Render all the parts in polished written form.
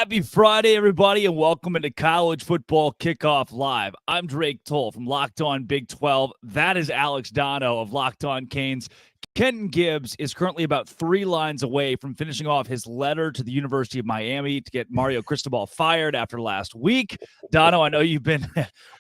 Happy Friday, everybody, and welcome into College Football Kickoff Live. I'm Drake Toll from Locked On Big 12. That is Alex Dono of Locked On Canes. Kenton Gibbs is currently about 3 lines away from finishing off his letter to the University of Miami to get Mario Cristobal fired after last week. Dono, I know you've been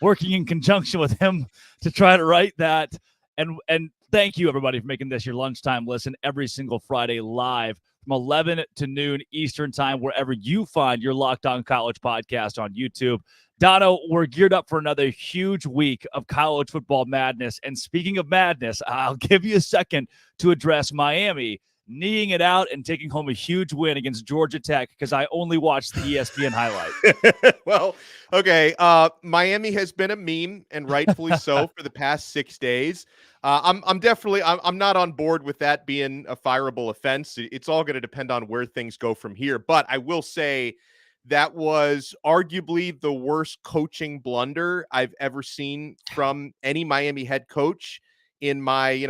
working in conjunction with him to try to write that. And thank you, everybody, for making this your lunchtime listen every single Friday live from 11 to noon Eastern time, wherever you find your Locked On College podcast on YouTube. Dono, we're geared up for another huge week of college football madness. And speaking of madness, I'll give you a second to address Miami kneeing it out and taking home a huge win against Georgia Tech because I only watched the ESPN highlight. Well, okay. Miami has been a meme, and rightfully so, for the past 6 days. I'm not on board with that being a fireable offense. It's all going to depend on where things go from here. But I will say that was arguably the worst coaching blunder I've ever seen from any Miami head coach in my,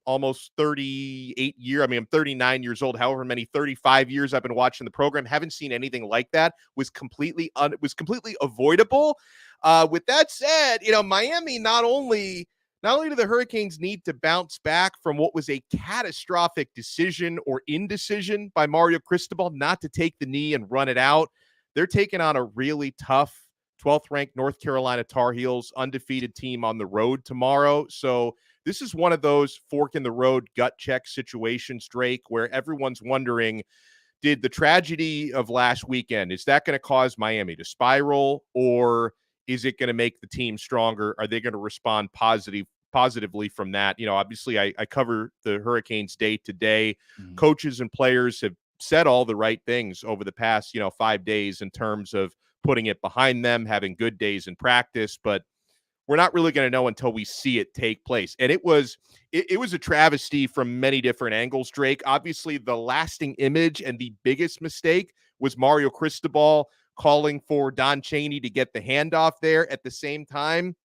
almost 38 year. I mean, I'm 39 years old, however many 35 years I've been watching the program. Haven't seen anything like that. Was completely avoidable. With that said, Miami not only do the Hurricanes need to bounce back from what was a catastrophic decision or indecision by Mario Cristobal not to take the knee and run it out, they're taking on a really tough 12th ranked North Carolina Tar Heels undefeated team on the road tomorrow. So this is one of those fork in the road gut check situations, Drake, where everyone's wondering, did the tragedy of last weekend, is that going to cause Miami to spiral, or is it going to make the team stronger? Are they going to respond positively from that? Obviously I cover the Hurricanes day to day. Coaches and players have said all the right things over the past, 5 days in terms of putting it behind them, having good days in practice, but we're not really going to know until we see it take place. And it was a travesty from many different angles, Drake. Obviously, the lasting image and the biggest mistake was Mario Cristobal calling for Don Chaney to get the handoff there. At the same time,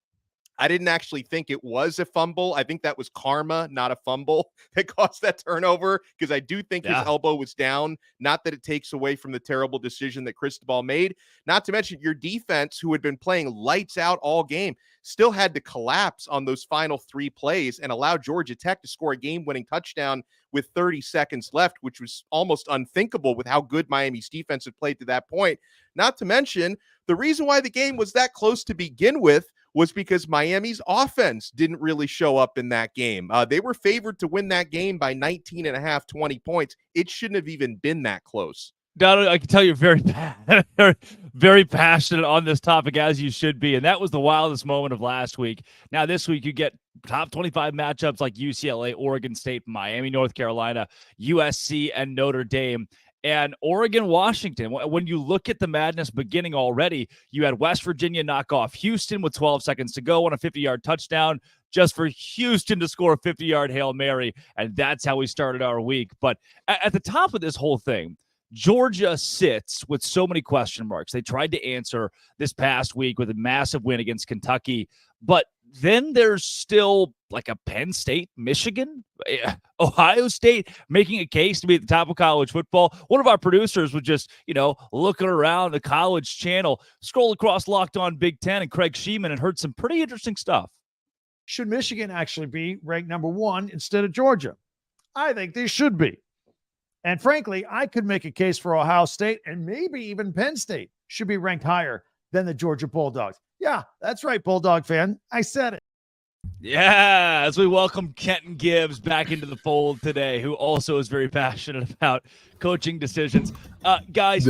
I didn't actually think it was a fumble. I think that was karma, not a fumble, that caused that turnover, because I do think his elbow was down. Not that it takes away from the terrible decision that Cristobal made. Not to mention your defense, who had been playing lights out all game, still had to collapse on those final 3 plays and allow Georgia Tech to score a game-winning touchdown with 30 seconds left, which was almost unthinkable with how good Miami's defense had played to that point. Not to mention, the reason why the game was that close to begin with was because Miami's offense didn't really show up in that game. They were favored to win that game by 19.5, 20 points. It shouldn't have even been that close. Don, I can tell you're very, very passionate on this topic, as you should be. And that was the wildest moment of last week. Now, this week, you get top 25 matchups like UCLA, Oregon State, Miami, North Carolina, USC, and Notre Dame. And Oregon, Washington. When you look at the madness beginning already, you had West Virginia knock off Houston with 12 seconds to go on a 50-yard touchdown just for Houston to score a 50-yard Hail Mary. And that's how we started our week. But at the top of this whole thing, Georgia sits with so many question marks. They tried to answer this past week with a massive win against Kentucky. But then there's still like a Penn State, Michigan, Ohio State making a case to be at the top of college football. One of our producers was just, looking around the college channel, scroll across Locked On Big Ten and Craig Sheeman and heard some pretty interesting stuff. Should Michigan actually be ranked number 1 instead of Georgia? I think they should be. And frankly, I could make a case for Ohio State and maybe even Penn State should be ranked higher than the Georgia Bulldogs. Yeah, that's right, Bulldog fan. I said it. Yeah, as we welcome Kenton Gibbs back into the fold today, who also is very passionate about coaching decisions. Guys,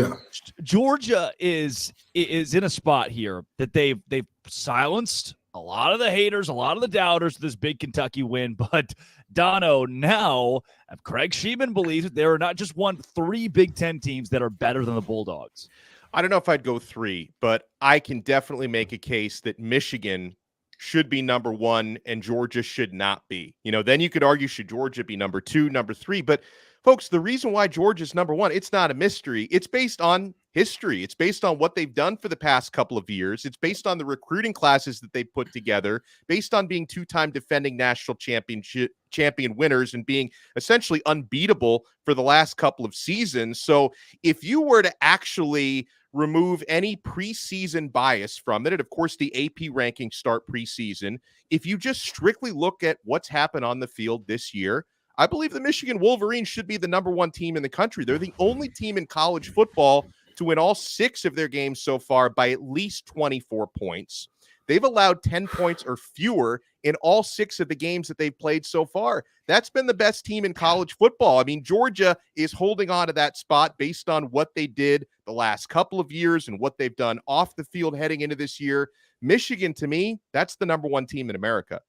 Georgia is in a spot here that they've silenced a lot of the haters, a lot of the doubters of this big Kentucky win. But Dono, now Craig Sheeman believes that there are not just 3 Big Ten teams that are better than the Bulldogs. I don't know if I'd go 3, but I can definitely make a case that Michigan should be number 1 and Georgia should not be. Then you could argue, should Georgia be number 2, number 3? But folks, the reason why Georgia's number 1, it's not a mystery. It's based on history. It's based on what they've done for the past couple of years. It's based on the recruiting classes that they put together, based on being 2-time defending national champion winners and being essentially unbeatable for the last couple of seasons. So if you were to actually remove any preseason bias from it, and of course the AP rankings start preseason, if you just strictly look at what's happened on the field this year, I believe the Michigan Wolverines should be the number one team in the country. They're the only team in college football to win all 6 of their games so far by at least 24 points. They've allowed 10 points or fewer in all 6 of the games that they've played so far. That's been the best team in college football. I mean, Georgia is holding on to that spot based on what they did the last couple of years and what they've done off the field heading into this year. Michigan, to me, that's the number one team in America.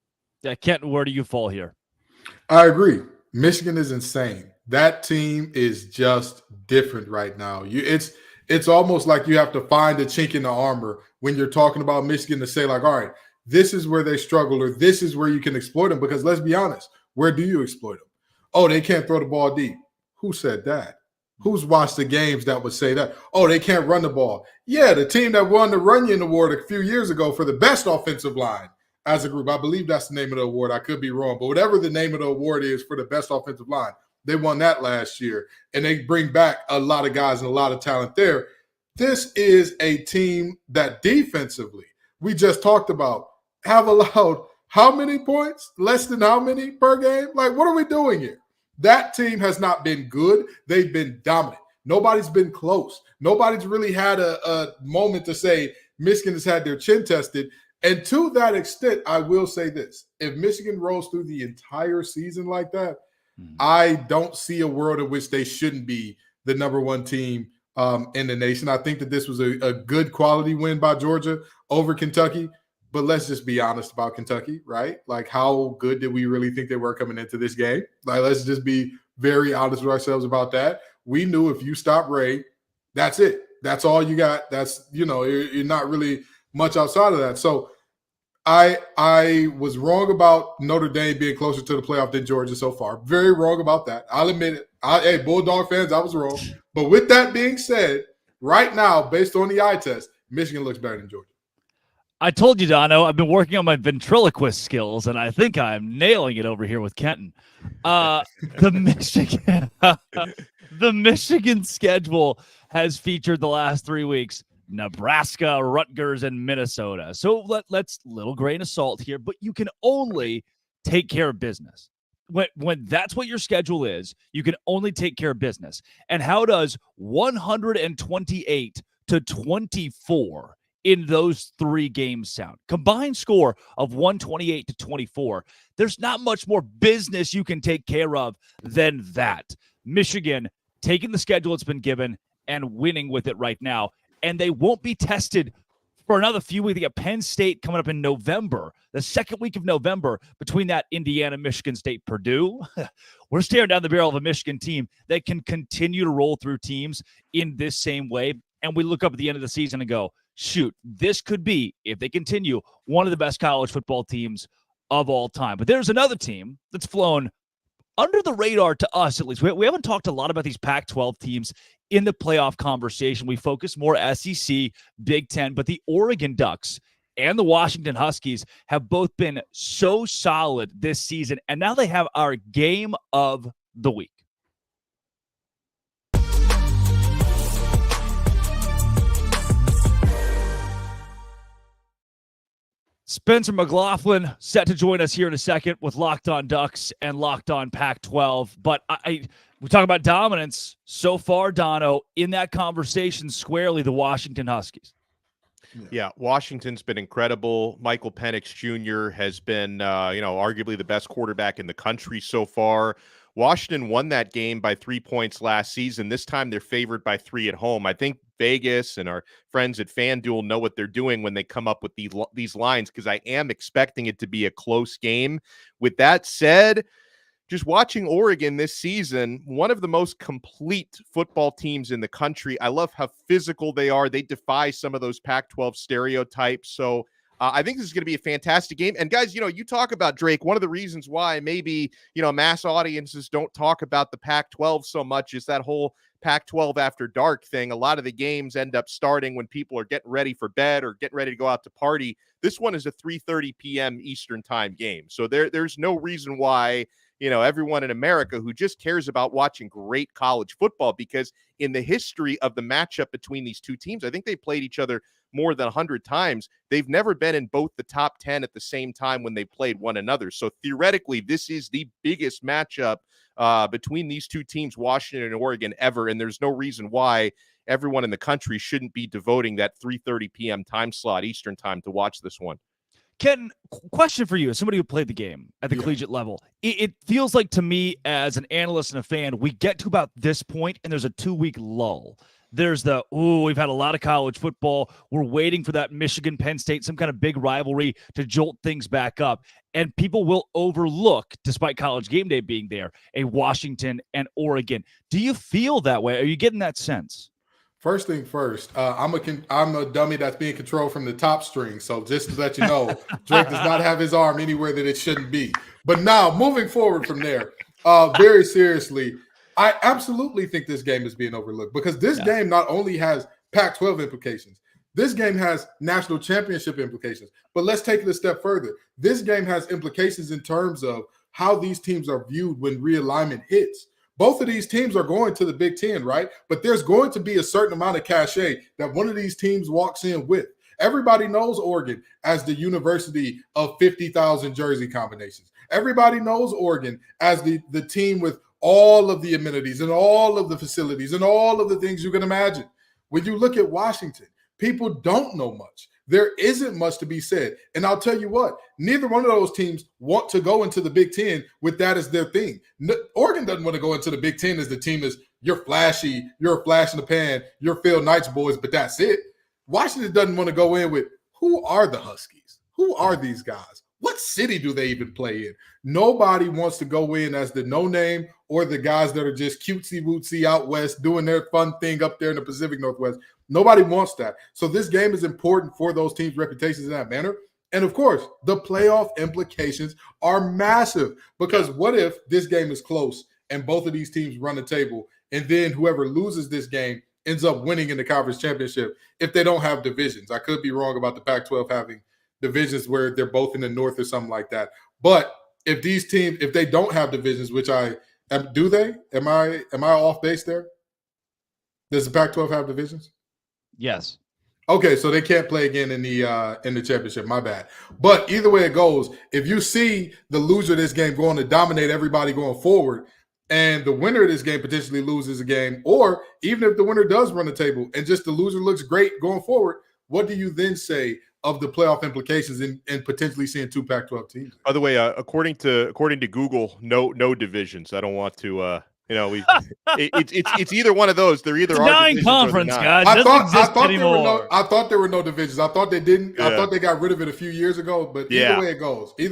Yeah, Kenton, where do you fall here? I agree. Michigan is insane. That team is just different right now. It's almost like you have to find a chink in the armor when you're talking about Michigan to say, like, all right, this is where they struggle, or this is where you can exploit them. Because let's be honest, where do you exploit them? Oh, they can't throw the ball deep. Who said that? Who's watched the games that would say that? Oh, they can't run the ball. Yeah, the team that won the Runyon Award a few years ago for the best offensive line as a group. I believe that's the name of the award. I could be wrong. But whatever the name of the award is for the best offensive line, they won that last year. And they bring back a lot of guys and a lot of talent there. This is a team that defensively, we just talked about, have allowed how many points? Less than how many per game? Like, what are we doing here? That team has not been good. They've been dominant. Nobody's been close. Nobody's really had a moment to say Michigan has had their chin tested. And to that extent, I will say this. If Michigan rolls through the entire season like that, I don't see a world in which they shouldn't be the number one team in the nation. I think that this was a good quality win by Georgia over Kentucky. But let's just be honest about Kentucky, right? Like, how good did we really think they were coming into this game? Like, let's just be very honest with ourselves about that. We knew if you stop Ray, that's it. That's all you got. That's, you're not really much outside of that. So I was wrong about Notre Dame being closer to the playoff than Georgia so far. Very wrong about that. I'll admit it. Hey, Bulldog fans, I was wrong. But with that being said, right now, based on the eye test, Michigan looks better than Georgia. I told you, Dono, I've been working on my ventriloquist skills, and I think I'm nailing it over here with Kenton. The Michigan schedule has featured the last 3 weeks Nebraska, Rutgers, and Minnesota. So let's little grain of salt here, but you can only take care of business. When that's what your schedule is, you can only take care of business. And how does 128 to 24 in those 3 games sound? Combined score of 128 to 24. There's not much more business you can take care of than that. Michigan taking the schedule it's been given and winning with it right now. And they won't be tested for another few weeks. They got Penn State coming up in November, the second week of November, between that Indiana, Michigan State, Purdue. We're staring down the barrel of a Michigan team that can continue to roll through teams in this same way. And we look up at the end of the season and go, shoot, this could be, if they continue, one of the best college football teams of all time. But there's another team that's flown under the radar to us, at least. We haven't talked a lot about these Pac-12 teams in the playoff conversation. We focus more SEC, Big Ten, but the Oregon Ducks and the Washington Huskies have both been so solid this season, and now they have our game of the week. Spencer McLaughlin set to join us here in a second with Locked On Ducks and Locked On Pac-12. But we talk about dominance so far, Dono, in that conversation squarely the Washington Huskies. Yeah, Washington's been incredible. Michael Penix Jr. has been, arguably the best quarterback in the country so far. Washington won that game by 3 points last season. This time they're favored by 3 at home. I think Vegas and our friends at FanDuel know what they're doing when they come up with these lines, because I am expecting it to be a close game. With that said, just watching Oregon this season, one of the most complete football teams in the country. I love how physical they are. They defy some of those Pac-12 stereotypes. So I think this is going to be a fantastic game. And guys, you talk about Drake. One of the reasons why maybe, mass audiences don't talk about the Pac-12 so much is that whole Pac-12 after dark thing. A lot of the games end up starting when people are getting ready for bed or getting ready to go out to party. This one is a 3:30 p.m. Eastern time game. So there's no reason why, everyone in America who just cares about watching great college football, because in the history of the matchup between these two teams, I think they played each other more than 100 times. They've never been in both the top 10 at the same time when they played one another. So theoretically, this is the biggest matchup between these two teams, Washington and Oregon, ever. And there's no reason why everyone in the country shouldn't be devoting that 3:30 p.m. time slot Eastern time to watch this one. Ken, question for you, as somebody who played the game at the collegiate level, it feels like to me as an analyst and a fan, we get to about this point and there's a 2-week lull. There's we've had a lot of college football. We're waiting for that Michigan, Penn State, some kind of big rivalry to jolt things back up. And people will overlook, despite College Game Day being there, a Washington and Oregon. Do you feel that way? Are you getting that sense? First thing first, I'm a dummy that's being controlled from the top string. So just to let you know, Drake does not have his arm anywhere that it shouldn't be. But now, moving forward from there, very seriously, I absolutely think this game is being overlooked, because this game not only has Pac-12 implications, this game has national championship implications. But let's take it a step further. This game has implications in terms of how these teams are viewed when realignment hits. Both of these teams are going to the Big Ten, right? But there's going to be a certain amount of cachet that one of these teams walks in with. Everybody knows Oregon as the university of 50,000 jersey combinations. Everybody knows Oregon as the team with all of the amenities and all of the facilities and all of the things you can imagine. When you look at Washington, people don't know much. There isn't much to be said. And I'll tell you what, neither one of those teams want to go into the Big Ten with that as their thing. Oregon doesn't want to go into the Big Ten as the team is, you're flashy, you're a flash in the pan, you're Phil Knight's boys, but that's it. Washington doesn't want to go in with, who are the Huskies? Who are these guys? What city do they even play in? Nobody wants to go in as the no-name or the guys that are just cutesy-wootsy out west doing their fun thing up there in the Pacific Northwest. Nobody wants that. So this game is important for those teams' reputations in that manner. And, of course, the playoff implications are massive, because what if this game is close and both of these teams run the table, and then whoever loses this game ends up winning in the conference championship if they don't have divisions? I could be wrong about the Pac-12 having divisions where they're both in the north or something like that. But if these teams, if they don't have divisions, which do they? Am I off base there? Does the Pac-12 have divisions? Yes. Okay, so they can't play again in the championship. My bad. But either way it goes, if you see the loser of this game going to dominate everybody going forward, and the winner of this game potentially loses a game, or even if the winner does run the table and just the loser looks great going forward, what do you then say of the playoff implications and potentially seeing two Pac-12 teams? By the way, according to Google, no divisions. I don't want to. It's either one of those. They're either it's a dying conference, guys. I thought there were no divisions. I thought they didn't. Yeah. I thought they got rid of it a few years ago. But either way it goes. Each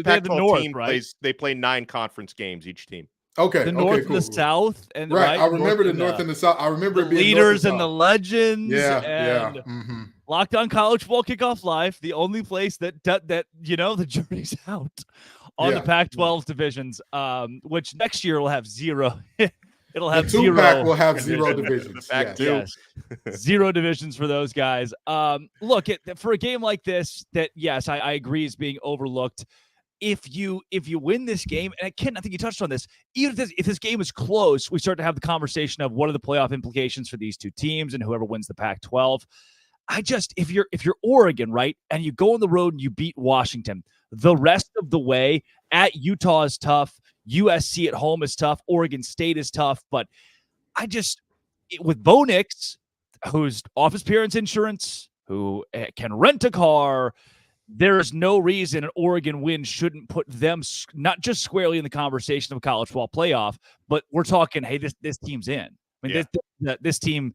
Pac-12 team They play 9 conference games each team. Okay. The North and the South, and right. I remember the North and the South. I remember the leaders and the legends. Yeah. Locked On College Football Kickoff Live, the only place that the jury's out on the Pac-12 divisions, which next year will have zero. It'll have the 2-pack will have 0 divisions. Yes. 0 divisions for those guys. Look, for a game like this, that yes, I agree is being overlooked. If you win this game, and Ken, I think you touched on this, even if this game is close, we start to have the conversation of what are the playoff implications for these two teams and whoever wins the Pac-12. If you're Oregon, right, and you go on the road and you beat Washington, the rest of the way at Utah is tough. USC at home is tough. Oregon State is tough. But with Bo Nix, who's office appearance insurance, who can rent a car, there is no reason an Oregon win shouldn't put them not just squarely in the conversation of a college football playoff, but we're talking, hey, this team's in. I mean, this team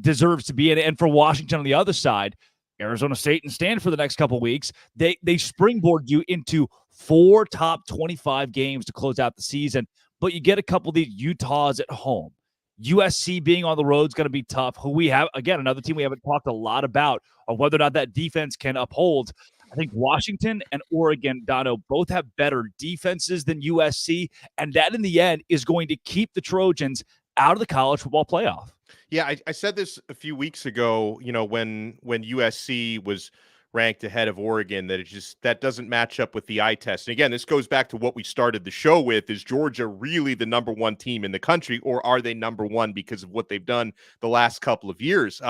deserves to be in. And for Washington on the other side, Arizona State and Stanford for the next couple of weeks, they springboard you into 4 top 25 games to close out the season. But you get a couple of these Utahs at home. USC being on the road is going to be tough. Who we have, again, another team we haven't talked a lot about, or whether or not that defense can uphold. I think Washington and Oregon, Dono, both have better defenses than USC, and that in the end is going to keep the Trojans out of the college football playoff. Yeah, I said this a few weeks ago, when USC was ranked ahead of Oregon, that doesn't match up with the eye test. And again, this goes back to what we started the show with. Is Georgia really the number one team in the country, or are they number one because of what they've done the last couple of years?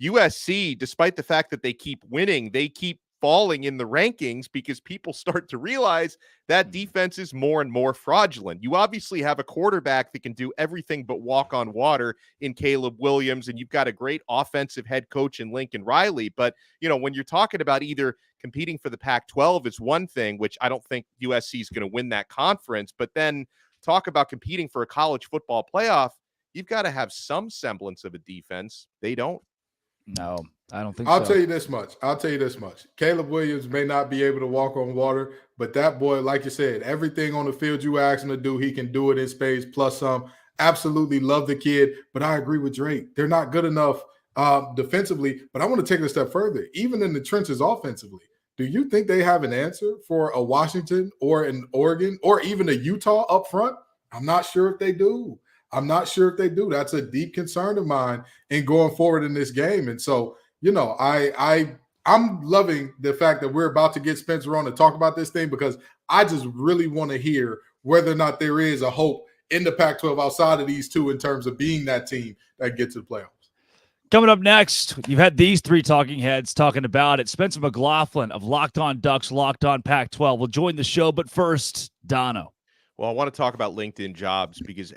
USC, despite the fact that they keep winning, they keep falling in the rankings because people start to realize that defense is more and more fraudulent. You obviously have a quarterback that can do everything but walk on water in Caleb Williams, and you've got a great offensive head coach in Lincoln Riley. But, when you're talking about either competing for the Pac-12 is one thing, which I don't think USC is going to win that conference, but then talk about competing for a college football playoff, you've got to have some semblance of a defense. They don't. No, I don't think I'll so. tell you this much. Caleb Williams may not be able to walk on water, but that boy, like you said, everything on the field you ask him to do, he can do it in spades plus some. Absolutely love the kid, but I agree with Drake. They're not good enough defensively, but I want to take it a step further. Even in the trenches offensively, do you think they have an answer for a Washington or an Oregon or even a Utah up front? I'm not sure if they do. That's a deep concern of mine in going forward in this game. And so, I'm loving the fact that we're about to get Spencer on to talk about this thing, because I just really want to hear whether or not there is a hope in the Pac-12 outside of these two in terms of being that team that gets to the playoffs. Coming up next, you've had these three talking heads talking about it. Spencer McLaughlin of Locked On Ducks, Locked On Pac-12 will join the show. But first, Dono. Well, I want to talk about LinkedIn Jobs because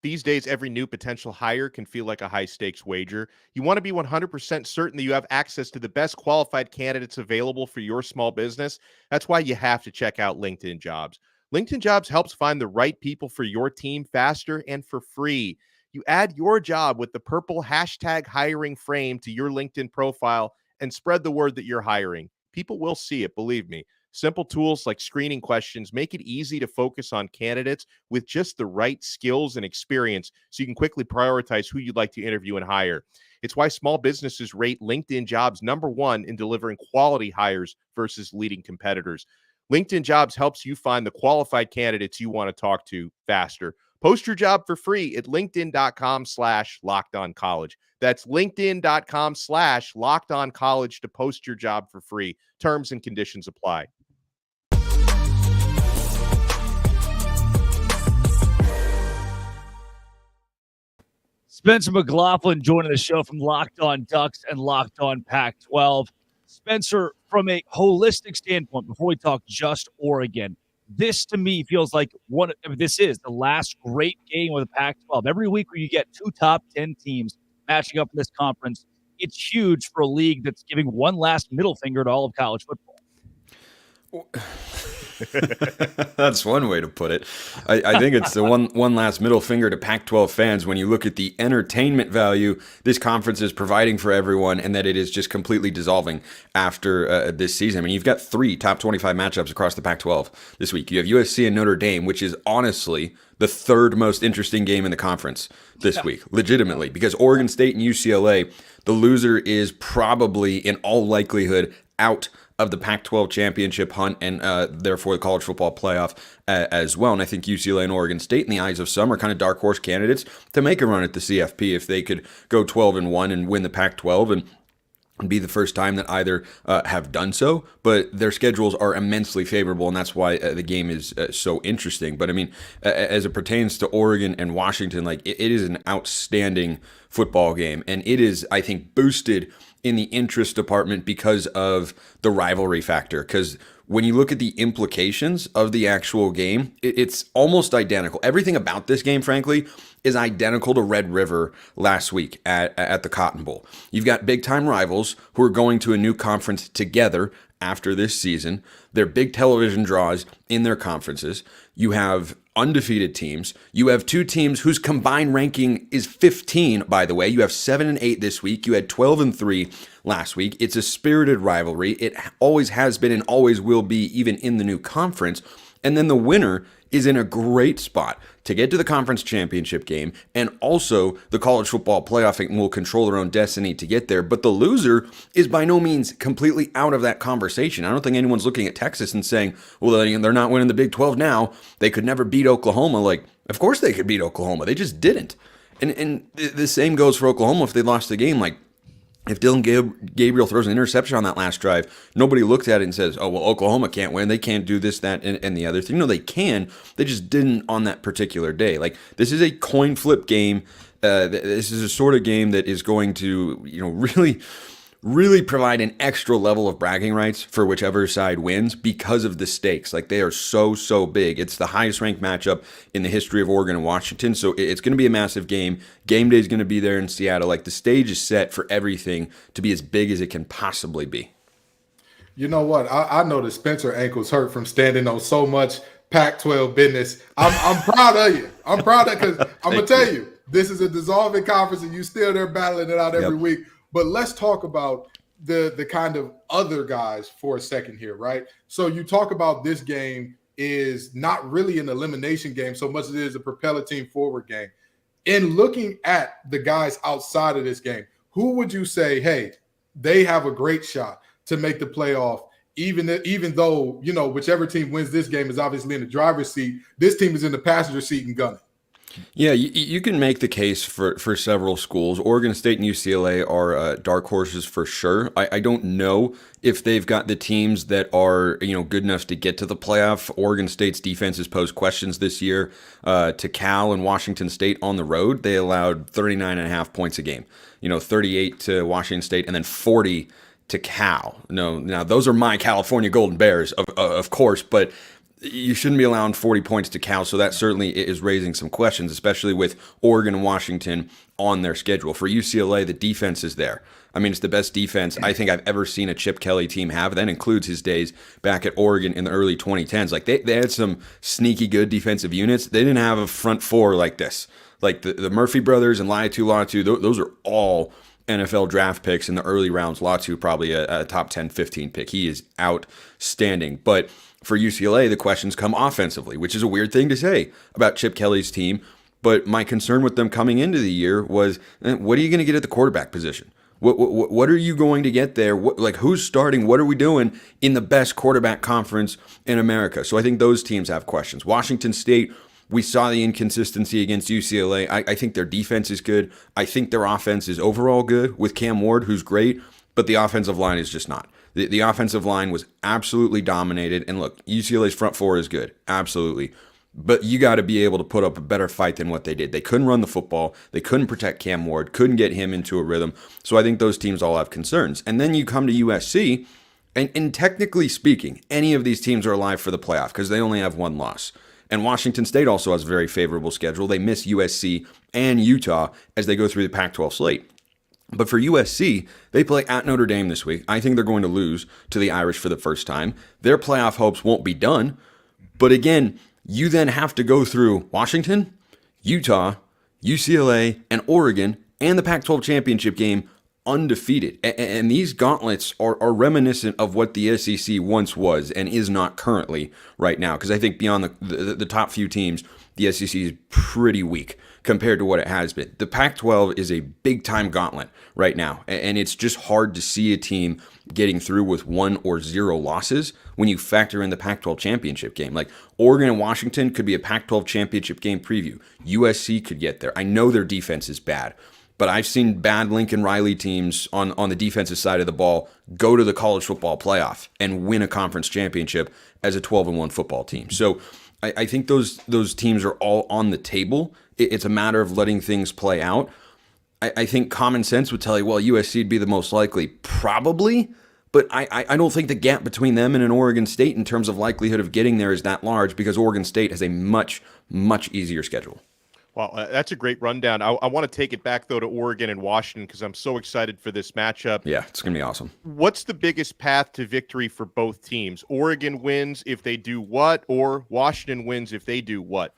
these days, every new potential hire can feel like a high-stakes wager. You want to be 100% certain that you have access to the best qualified candidates available for your small business. That's why you have to check out LinkedIn Jobs. LinkedIn Jobs helps find the right people for your team faster and for free. You add your job with the purple #hiring frame to your LinkedIn profile and spread the word that you're hiring. People will see it, believe me. Simple tools like screening questions make it easy to focus on candidates with just the right skills and experience so you can quickly prioritize who you'd like to interview and hire. It's why small businesses rate LinkedIn Jobs #1 in delivering quality hires versus leading competitors. LinkedIn Jobs helps you find the qualified candidates you want to talk to faster. Post your job for free at linkedin.com/lockedoncollege. That's linkedin.com/lockedoncollege to post your job for free. Terms and conditions apply. Spencer McLaughlin joining the show from Locked On Ducks and Locked On Pac-12. Spencer, from a holistic standpoint, before we talk just Oregon, this to me feels like this is the last great game of the Pac-12. Every week where you get two top 10 teams matching up in this conference, it's huge for a league that's giving one last middle finger to all of college football. That's one way to put it. I think it's the one last middle finger to Pac-12 fans when you look at the entertainment value this conference is providing for everyone, and that it is just completely dissolving after this season. I mean, you've got 3 top 25 matchups across the Pac-12 this week. You have USC and Notre Dame, which is honestly the third most interesting game in the conference this week, legitimately, because Oregon State and UCLA, the loser is probably in all likelihood out of the Pac-12 championship hunt and therefore the college football playoff as well. And I think UCLA and Oregon State, in the eyes of some, are kind of dark horse candidates to make a run at the CFP if they could go 12-1 and win the Pac-12 and be the first time that either have done so. But their schedules are immensely favorable, and that's why the game is so interesting. But I mean, as it pertains to Oregon and Washington, like it is an outstanding football game, and it is, I think, boosted in the interest department because of the rivalry factor. Because when you look at the implications of the actual game, it's almost identical. Everything about this game, frankly, is identical to Red River last week at the Cotton Bowl. You've got big-time rivals who are going to a new conference together after this season. They're big television draws in their conferences. You have undefeated teams. You have 2 teams whose combined ranking is 15, by the way. You have 7 and 8 this week. You had 12 and 3 last week. It's a spirited rivalry. It always has been and always will be, even in the new conference. And then the winner is in a great spot to get to the conference championship game, and also the college football playoff and will control their own destiny to get there. But the loser is by no means completely out of that conversation. I don't think anyone's looking at Texas and saying, well, they're not winning the Big 12 now. They could never beat Oklahoma. Like, of course they could beat Oklahoma. They just didn't. And the same goes for Oklahoma if they lost the game. Like, If Gabriel throws an interception on that last drive, nobody looks at it and says, oh, well, Oklahoma can't win. They can't do this, that, and the other thing. No, they can. They just didn't on that particular day. Like, this is a coin flip game. This is a sort of game that is going to, really provide an extra level of bragging rights for whichever side wins because of the stakes. Like, they are so big. It's the highest ranked matchup in the history of Oregon and Washington. So it's going to be a massive game. Game day is going to be there in Seattle. Like, the stage is set for everything to be as big as it can possibly be. You know what? I know that Spencer ankle's hurt from standing on so much Pac-12 business. I'm proud of you. I'm proud of because I'm going to tell you, this is a dissolving conference and you still there battling it out every week. But let's talk about the kind of other guys for a second here, right? So you talk about this game is not really an elimination game so much as it is a propel a team forward game. In looking at the guys outside of this game, who would you say, hey, they have a great shot to make the playoff, even though, whichever team wins this game is obviously in the driver's seat, this team is in the passenger seat and gunning? Yeah, you can make the case for several schools. Oregon State and UCLA are dark horses for sure. I don't know if they've got the teams that are good enough to get to the playoff. Oregon State's defense has posed questions this year to Cal and Washington State on the road. They allowed 39.5 points a game. 38 to Washington State and then 40 to Cal. Now those are my California Golden Bears, of course, but you shouldn't be allowing 40 points to Cal, so that certainly is raising some questions, especially with Oregon and Washington on their schedule. For UCLA, the defense is there. I mean, it's the best defense I think I've ever seen a Chip Kelly team have. That includes his days back at Oregon in the early 2010s. Like, they had some sneaky good defensive units. They didn't have a front four like this. Like, the Murphy brothers and Latu, those are all NFL draft picks in the early rounds. Latu probably a top 10, 15 pick. He is outstanding. But for UCLA, the questions come offensively, which is a weird thing to say about Chip Kelly's team. But my concern with them coming into the year was, what are you going to get at the quarterback position? What are you going to get there? Who's starting? What are we doing in the best quarterback conference in America? So I think those teams have questions. Washington State, we saw the inconsistency against UCLA. I think their defense is good. I think their offense is overall good with Cam Ward, who's great, but the offensive line is just not. The offensive line was absolutely dominated. And look, UCLA's front four is good. Absolutely. But you got to be able to put up a better fight than what they did. They couldn't run the football. They couldn't protect Cam Ward, couldn't get him into a rhythm. So I think those teams all have concerns. And then you come to USC, and technically speaking, any of these teams are alive for the playoff because they only have one loss. And Washington State also has a very favorable schedule. They miss USC and Utah as they go through the Pac-12 slate. But for USC, they play at Notre Dame this week. I think they're going to lose to the Irish for the first time. Their playoff hopes won't be done. But again, you then have to go through Washington, Utah, UCLA, and Oregon, and the Pac-12 championship game undefeated. And these gauntlets are reminiscent of what the SEC once was and is not currently right now. Because I think beyond the top few teams, the SEC is pretty weak compared to what it has been. The Pac-12 is a big-time gauntlet right now, and it's just hard to see a team getting through with 1 or 0 losses when you factor in the Pac-12 championship game. Like, Oregon and Washington could be a Pac-12 championship game preview. USC could get there. I know their defense is bad, but I've seen bad Lincoln Riley teams on the defensive side of the ball go to the college football playoff and win a conference championship as a 12-1 football team. So I think those teams are all on the table. It's a matter of letting things play out. I think common sense would tell you, well, USC would be the most likely. Probably, but I don't think the gap between them and an Oregon State in terms of likelihood of getting there is that large because Oregon State has a much, much easier schedule. Well, that's a great rundown. I want to take it back, though, to Oregon and Washington because I'm so excited for this matchup. Yeah, it's going to be awesome. What's the biggest path to victory for both teams? Oregon wins if they do what, or Washington wins if they do what?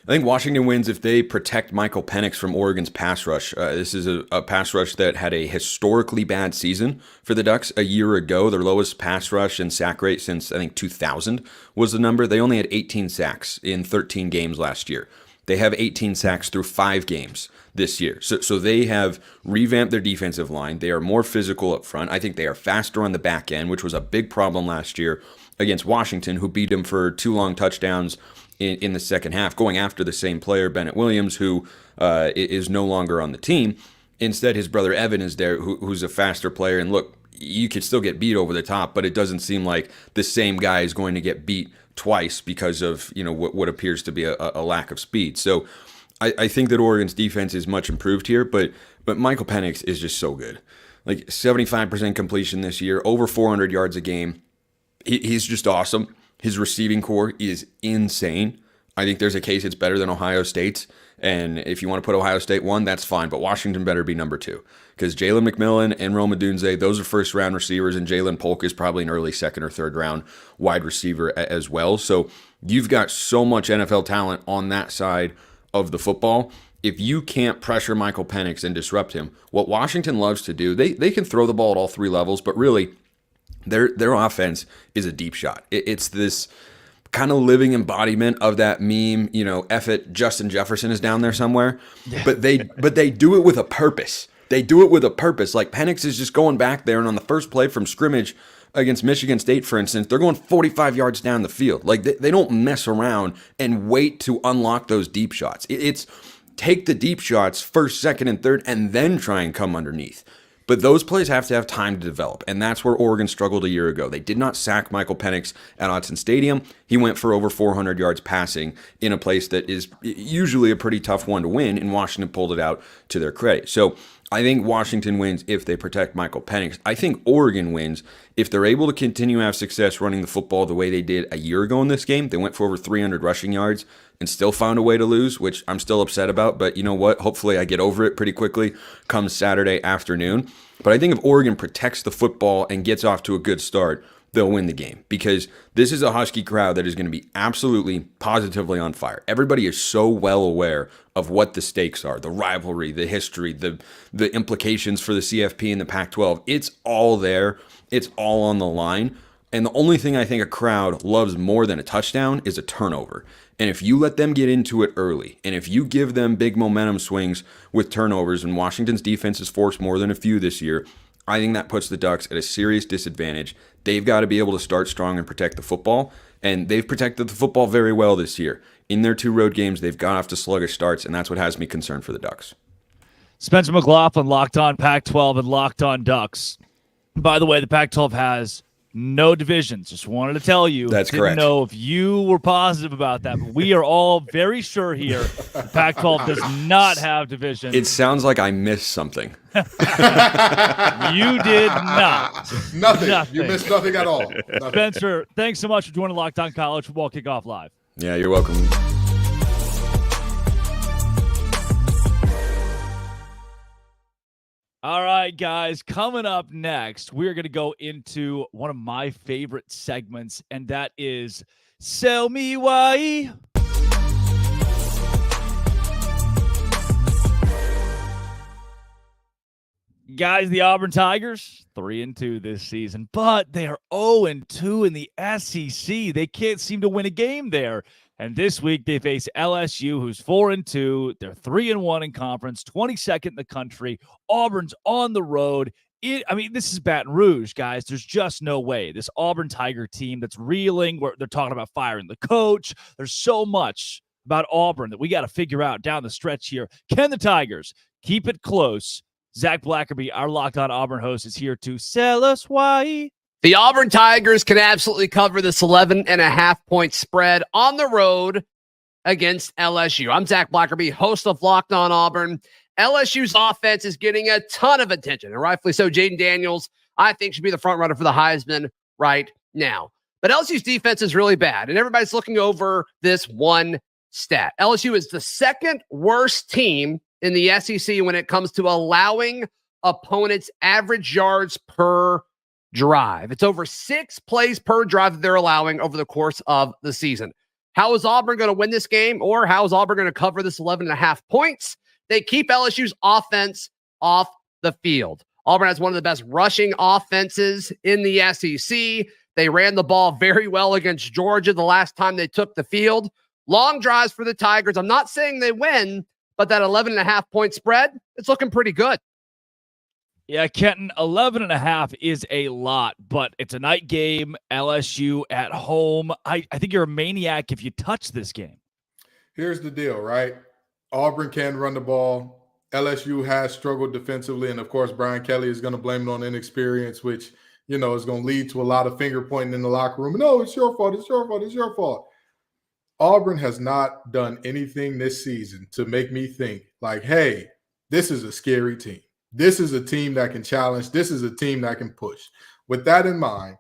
I think Washington wins if they protect Michael Penix from Oregon's pass rush. This is a pass rush that had a historically bad season for the Ducks a year ago. Their lowest pass rush and sack rate since, I think, 2000 was the number. They only had 18 sacks in 13 games last year. They have 18 sacks through 5 games this year. So they have revamped their defensive line. They are more physical up front. I think they are faster on the back end, which was a big problem last year against Washington, who beat them for 2 long touchdowns in the second half, going after the same player, Bennett Williams, who is no longer on the team. Instead, his brother Evan is there, who's a faster player. And look, you could still get beat over the top, but it doesn't seem like the same guy is going to get beat twice because of what appears to be a lack of speed. So I think that Oregon's defense is much improved here, but Michael Penix is just so good. Like 75% completion this year, over 400 yards a game. He's just awesome. His receiving core is insane. I think there's a case it's better than Ohio State's. And if you want to put Ohio State 1, that's fine. But Washington better be number 2. Because Jalen McMillan and Rome Odunze, those are first-round receivers. And Jalen Polk is probably an early second or third round wide receiver as well. So you've got so much NFL talent on that side of the football. If you can't pressure Michael Penix and disrupt him, what Washington loves to do, they can throw the ball at all 3 levels. But really, their offense is a deep shot. It's this kind of living embodiment of that meme, F it, Justin Jefferson is down there somewhere. Yeah. But they do it with a purpose. They do it with a purpose. Like Penix is just going back there, and on the first play from scrimmage against Michigan State, for instance, they're going 45 yards down the field. Like they don't mess around and wait to unlock those deep shots. It's take the deep shots first, second, and third, and then try and come underneath. But those plays have to have time to develop, and that's where Oregon struggled a year ago. They did not sack Michael Penix at Autzen Stadium. He went for over 400 yards passing in a place that is usually a pretty tough one to win, and Washington pulled it out to their credit. So I think Washington wins if they protect Michael Penix. I think Oregon wins if they're able to continue to have success running the football the way they did a year ago in this game. They went for over 300 rushing yards and still found a way to lose, which I'm still upset about. But you know what? Hopefully I get over it pretty quickly come Saturday afternoon. But I think if Oregon protects the football and gets off to a good start, they'll win the game, because this is a Husky crowd that is going to be absolutely, positively on fire. Everybody is so well aware of what the stakes are, the rivalry, the history, the implications for the CFP and the Pac-12. It's all there. It's all on the line. And the only thing I think a crowd loves more than a touchdown is a turnover. And if you let them get into it early, and if you give them big momentum swings with turnovers, and Washington's defense has forced more than a few this year, I think that puts the Ducks at a serious disadvantage. They've got to be able to start strong and protect the football, and they've protected the football very well this year. In their 2 road games, they've got off to sluggish starts, and that's what has me concerned for the Ducks. Spencer McLaughlin, Locked On Pac-12 and Locked On Ducks. By the way, the Pac-12 has no divisions. Just wanted to tell you. That's Didn't correct. know if you were positive about that, but we are all very sure here the Pac-12 does not have divisions. It sounds like I missed something. You did not. Nothing. You missed nothing at all. Nothing. Spencer, thanks so much for joining Locked On College Football Kickoff Live. Yeah, you're welcome. All right, guys, coming up next, we're going to go into one of my favorite segments, and that is Sell Me Why. Guys, the Auburn Tigers, 3-2 this season, but they are 0-2 in the SEC. They can't seem to win a game there. And this week they face LSU, who's 4-2. They're 3-1 in conference, 22nd in the country. Auburn's on the road. This is Baton Rouge, guys. There's just no way. This Auburn Tiger team that's reeling, where they're talking about firing the coach. There's so much about Auburn that we got to figure out down the stretch here. Can the Tigers keep it close? Zach Blackerby, our Locked On Auburn host, is here to sell us why. The Auburn Tigers can absolutely cover this 11.5-point spread on the road against LSU. I'm Zach Blackerby, host of Locked On Auburn. LSU's offense is getting a ton of attention, and rightfully so. Jaden Daniels, I think, should be the front runner for the Heisman right now. But LSU's defense is really bad, and everybody's looking over this one stat. LSU is the second worst team in the SEC when it comes to allowing opponents' average yards per drive. It's over 6 plays per drive that they're allowing over the course of the season. How is Auburn going to win this game, or how is Auburn going to cover this 11.5 points? They keep LSU's offense off the field. Auburn has one of the best rushing offenses in the SEC. They ran the ball very well against Georgia the last time they took the field. Long drives for the Tigers. I'm not saying they win, but that 11.5-point spread, it's looking pretty good. Yeah, Kenton, 11.5 is a lot, but it's a night game, LSU at home. I think you're a maniac if you touch this game. Here's the deal, right? Auburn can run the ball. LSU has struggled defensively, and of course, Brian Kelly is going to blame it on inexperience, which is going to lead to a lot of finger pointing in the locker room. No, it's your fault. It's your fault. It's your fault. Auburn has not done anything this season to make me think like, hey, this is a scary team. This is a team that can challenge. This is a team that can push. With that in mind,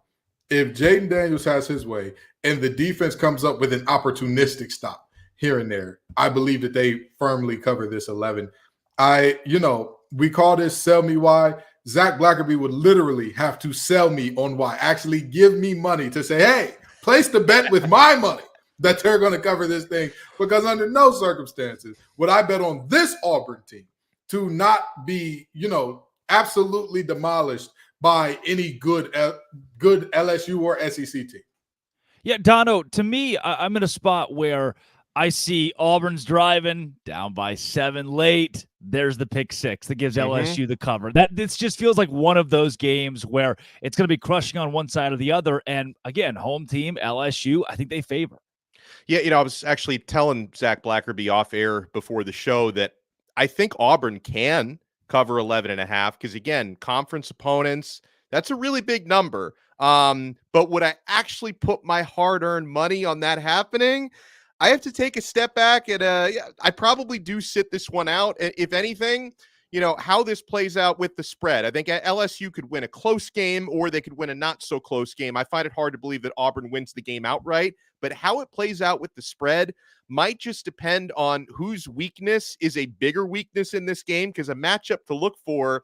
if Jaden Daniels has his way and the defense comes up with an opportunistic stop here and there, I believe that they firmly cover this 11. We call this sell me why. Zach Blackerby would literally have to sell me on why. Actually give me money to say, hey, place the bet with my money that they're going to cover this thing, because under no circumstances would I bet on this Auburn team to not be, absolutely demolished by any good LSU or SEC team. Yeah, Dono, to me, I'm in a spot where I see Auburn's driving down by 7 late. There's the pick 6 that gives LSU the cover. This just feels like one of those games where it's going to be crushing on one side or the other. And again, home team, LSU, I think they favor. Yeah, I was actually telling Zach Blackerby off air before the show that I think Auburn can cover 11.5 because, again, conference opponents, that's a really big number. But would I actually put my hard-earned money on that happening? I have to take a step back and I probably do sit this one out. If anything, how this plays out with the spread. I think LSU could win a close game or they could win a not so close game. I find it hard to believe that Auburn wins the game outright, but how it plays out with the spread might just depend on whose weakness is a bigger weakness in this game, because a matchup to look for,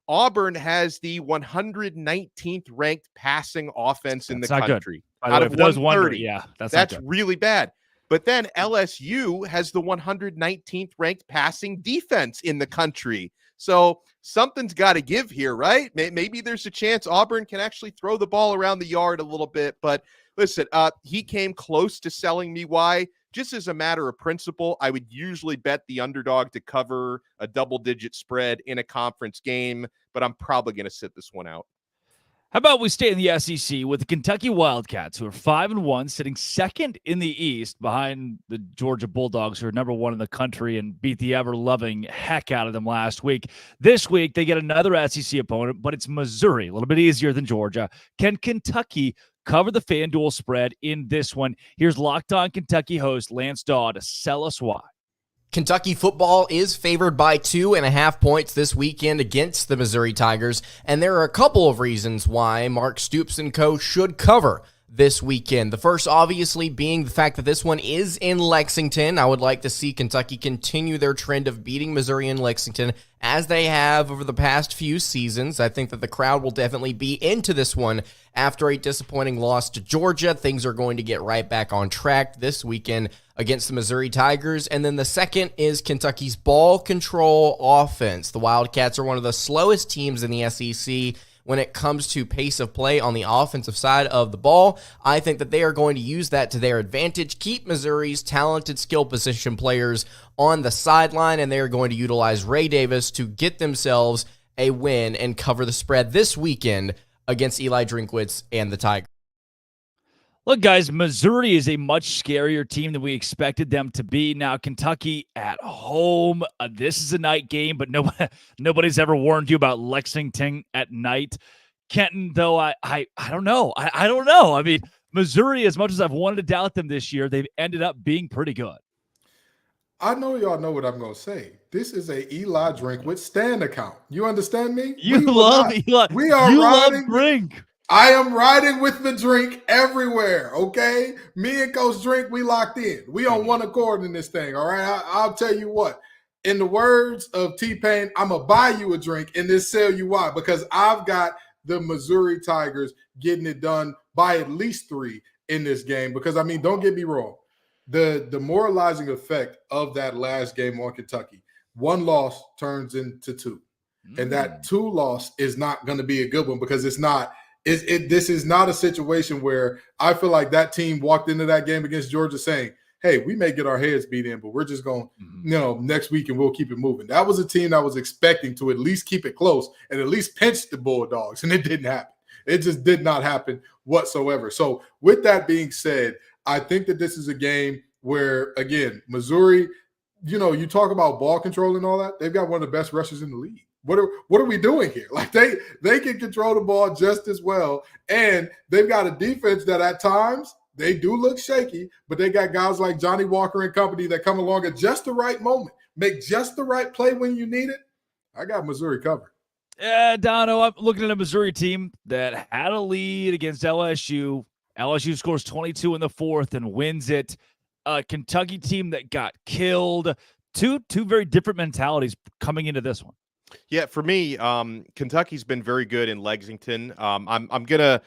Auburn has the 119th ranked passing offense in the country. Out of 130. Yeah, that's really bad. But then LSU has the 119th ranked passing defense in the country. So something's got to give here, right? Maybe there's a chance Auburn can actually throw the ball around the yard a little bit. But listen, he came close to selling me why. Just as a matter of principle, I would usually bet the underdog to cover a double-digit spread in a conference game, but I'm probably going to sit this one out. How about we stay in the SEC with the Kentucky Wildcats, who are 5-1, sitting second in the East behind the Georgia Bulldogs, who are number 1 in the country and beat the ever-loving heck out of them last week. This week, they get another SEC opponent, but it's Missouri, a little bit easier than Georgia. Can Kentucky cover the FanDuel spread in this one? Here's Locked On Kentucky host Lance Daw to sell us why. Kentucky football is favored by 2.5 points this weekend against the Missouri Tigers, and there are a couple of reasons why Mark Stoops and co. should cover this weekend. The first, obviously, being the fact that this one is in Lexington. I would like to see Kentucky continue their trend of beating Missouri in Lexington as they have over the past few seasons. I think that the crowd will definitely be into this one after a disappointing loss to Georgia. Things are going to get right back on track this weekend against the Missouri Tigers. And then the second is Kentucky's ball control offense. The Wildcats are one of the slowest teams in the SEC when it comes to pace of play on the offensive side of the ball. I think that they are going to use that to their advantage, keep Missouri's talented skill position players on the sideline, and they are going to utilize Ray Davis to get themselves a win and cover the spread this weekend against Eli Drinkwitz and the Tigers. Look, guys, Missouri is a much scarier team than we expected them to be. Now, Kentucky at home. This is a night game, but nobody's ever warned you about Lexington at night. Kenton, though, I don't know. I don't know. I mean, Missouri, as much as I've wanted to doubt them this year, they've ended up being pretty good. I know y'all know what I'm going to say. This is a Eli Drinkwitz stand account. You understand me? You love Eli. We are you riding. Love Drink. I am riding with the drink everywhere, okay? Me and Coach Drink, we locked in. We on one accord in this thing, all right? I'll tell you what. In the words of T-Pain, I'm going to buy you a drink and then sell you why. Because I've got the Missouri Tigers getting it done by at least 3 in this game. Because, I mean, don't get me wrong. The demoralizing effect of that last game on Kentucky, 1 loss turns into 2. And that 2 loss is not going to be a good one because it's not – this is not a situation where I feel like that team walked into that game against Georgia saying, hey, we may get our heads beat in, but we're just going, next week and we'll keep it moving. That was a team that was expecting to at least keep it close and at least pinch the Bulldogs, and it didn't happen. It just did not happen whatsoever. So with that being said, I think that this is a game where, again, Missouri, you talk about ball control and all that. They've got one of the best rushers in the league. What are we doing here? Like they can control the ball just as well, and they've got a defense that at times they do look shaky, but they got guys like Johnny Walker and company that come along at just the right moment, make just the right play when you need it. I got Missouri covered. Yeah, Dono, I'm looking at a Missouri team that had a lead against LSU. LSU scores 22 in the fourth and wins it. A Kentucky team that got killed. Two very different mentalities coming into this one. Yeah, for me, Kentucky's been very good in Lexington. I'm gonna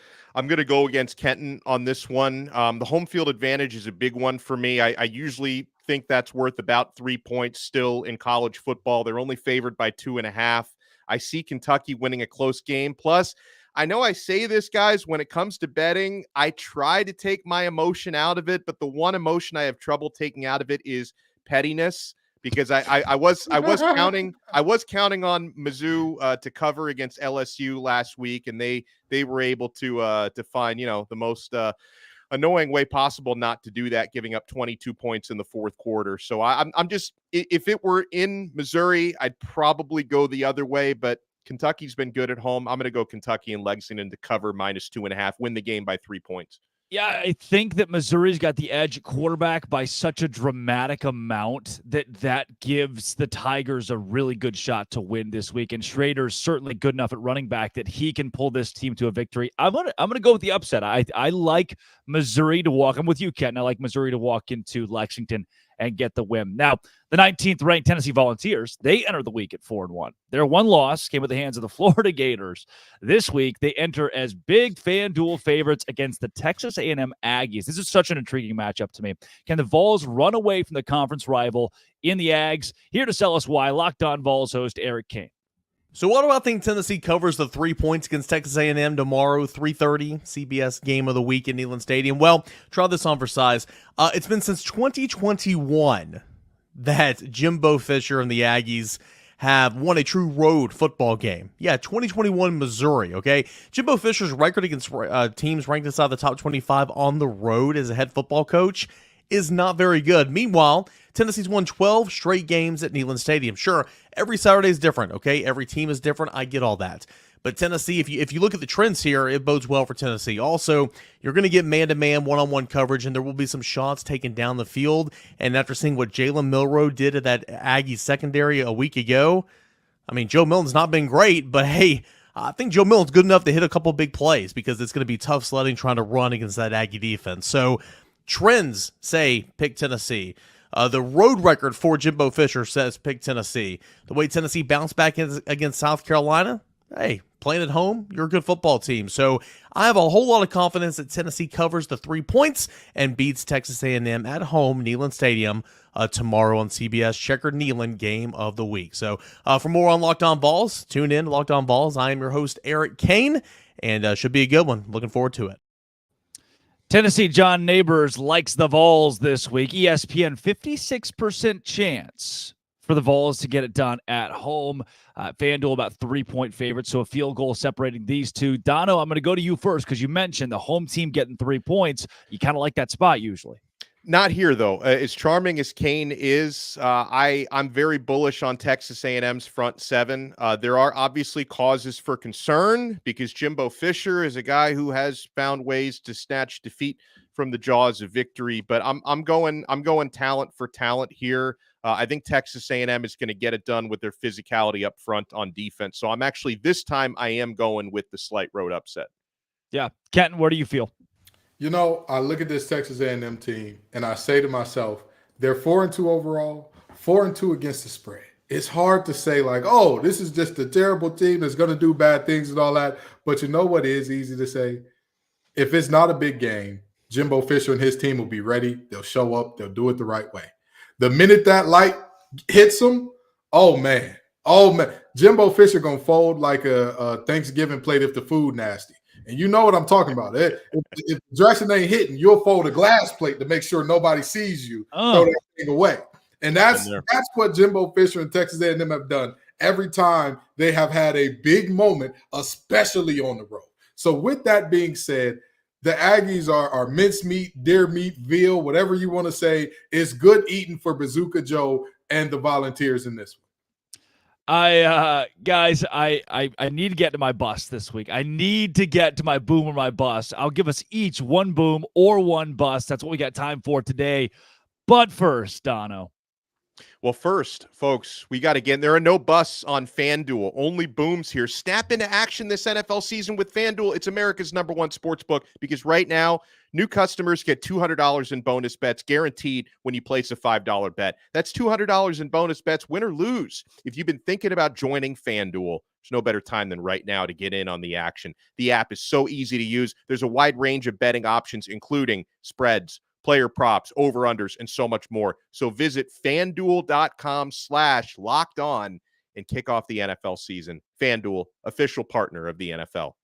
go against Kenton on this one. The home field advantage is a big one for me. I usually think that's worth about 3 points still in college football. They're only favored by 2.5. I see Kentucky winning a close game. Plus, I know I say this, guys, when it comes to betting, I try to take my emotion out of it, but the one emotion I have trouble taking out of it is pettiness. Because I was counting on Mizzou to cover against LSU last week, and they were able to find the most annoying way possible not to do that, giving up 22 points in the fourth quarter. So I'm just, if it were in Missouri, I'd probably go the other way, but Kentucky's been good at home. I'm going to go Kentucky and Lexington to cover -2.5, win the game by 3 points. Yeah, I think that Missouri's got the edge at quarterback by such a dramatic amount that gives the Tigers a really good shot to win this week. And Schrader's certainly good enough at running back that he can pull this team to a victory. I'm gonna go with the upset. I like Missouri to walk. I'm with you, Ken. I like Missouri to walk into Lexington and get the win. Now, the 19th ranked Tennessee Volunteers, they enter the week at 4-1. Their one loss came at the hands of the Florida Gators. This week, they enter as big FanDuel favorites against the Texas A&M Aggies. This is such an intriguing matchup to me. Can the Vols run away from the conference rival in the Ags? Here to tell us why, Locked On Vols host Eric Kane. So what do I think Tennessee covers the 3 points against Texas A&M tomorrow, 3:30, CBS game of the week in Neyland Stadium? Well, try this on for size. It's been since 2021 that Jimbo Fisher and the Aggies have won a true road football game. Yeah, 2021 Missouri, okay? Jimbo Fisher's record against teams ranked inside the top 25 on the road as a head football coach is not very good. Meanwhile, Tennessee's won 12 straight games at Neyland Stadium. Sure, every Saturday is different, okay? Every team is different. I get all that. But Tennessee, if you look at the trends here, it bodes well for Tennessee. Also, you're going to get man-to-man, one-on-one coverage, and there will be some shots taken down the field. And after seeing what Jalen Milroe did at that Aggie secondary a week ago, I mean, Joe Milton's not been great, but hey, I think Joe Milton's good enough to hit a couple big plays because it's going to be tough sledding trying to run against that Aggie defense. So trends say pick Tennessee. The road record for Jimbo Fisher says pick Tennessee. The way Tennessee bounced back against South Carolina, hey, playing at home, you're a good football team. So I have a whole lot of confidence that Tennessee covers the 3 points and beats Texas A&M at home, Neyland Stadium, tomorrow on CBS. Checkered Neyland game of the week. So for more on Locked On Vols, tune in to Locked On Vols. I am your host, Eric Kane, and should be a good one. Looking forward to it. Tennessee John Neighbors likes the Vols this week. ESPN, 56% chance for the Vols to get it done at home. FanDuel about 3-point favorites, so a field goal separating these two. Dono, I'm going to go to you first because you mentioned the home team getting 3 points. You kind of like that spot usually. Not here, though. As charming as Kane is, I'm very bullish on Texas A&M's front seven. There are obviously causes for concern because Jimbo Fisher is a guy who has found ways to snatch defeat from the jaws of victory. But I'm going talent for talent here. I think Texas A&M is going to get it done with their physicality up front on defense. So I'm actually, this time, I am going with the slight road upset. Yeah. Kenton, where do you feel? I look at this Texas A&M team, and I say to myself, they're 4-2 overall, 4-2 against the spread. It's hard to say like, oh, this is just a terrible team that's going to do bad things and all that. But you know what is easy to say? If it's not a big game, Jimbo Fisher and his team will be ready. They'll show up. They'll do it the right way. The minute that light hits them, oh, man. Jimbo Fisher going to fold like a Thanksgiving plate if the food nasty. And you know what I'm talking about. If the dressing ain't hitting, you'll fold a glass plate to make sure nobody sees you. Throw that thing away. And that's what Jimbo Fisher and Texas A&M have done every time they have had a big moment, especially on the road. So with that being said, The Aggies are mincemeat, deer meat, veal, whatever you want to say. It's good eating for Bazooka Joe and the Volunteers in this one. Guys, I need to get to my bust this week. I need to get to my boom or my bust. I'll give us each one boom or one bust. That's what we got time for today. But first, Dono. Well, first, folks, we got to get, there are no busts on FanDuel, only booms here. Snap into action this NFL season with FanDuel. It's America's #1 sports book because right now, new customers get $200 in bonus bets guaranteed when you place a $5 bet. That's $200 in bonus bets, win or lose. If you've been thinking about joining FanDuel, there's no better time than right now to get in on the action. The app is so easy to use. There's a wide range of betting options, including spreads, player props, over-unders, and so much more. So visit FanDuel.com/lockedon and kick off the NFL season. FanDuel, official partner of the NFL.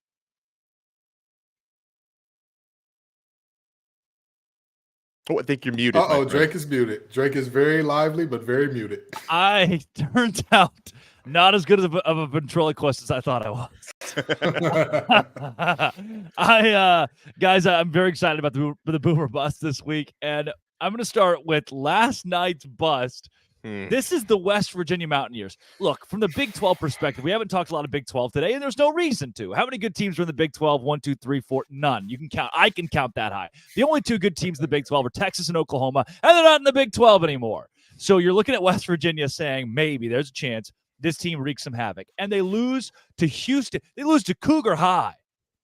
Oh, I think you're muted. Drake is muted. Drake is very lively, but very muted. I turned out not as good of a ventriloquist as I thought I was. Guys, I'm very excited about the boomer bust this week, and I'm going to start with last night's bust. This is the West Virginia Mountaineers. Look, from the Big 12 perspective, we haven't talked a lot of Big 12 today, and there's no reason to. How many good teams are in the Big 12? 1, 2, 3, 4. None. You can count. I can count that high. The only two good teams in the Big 12 are Texas and Oklahoma, and they're not in the Big 12 anymore. So you're looking at West Virginia saying maybe there's a chance this team wreaks some havoc. And they lose to Houston. They lose to Cougar High.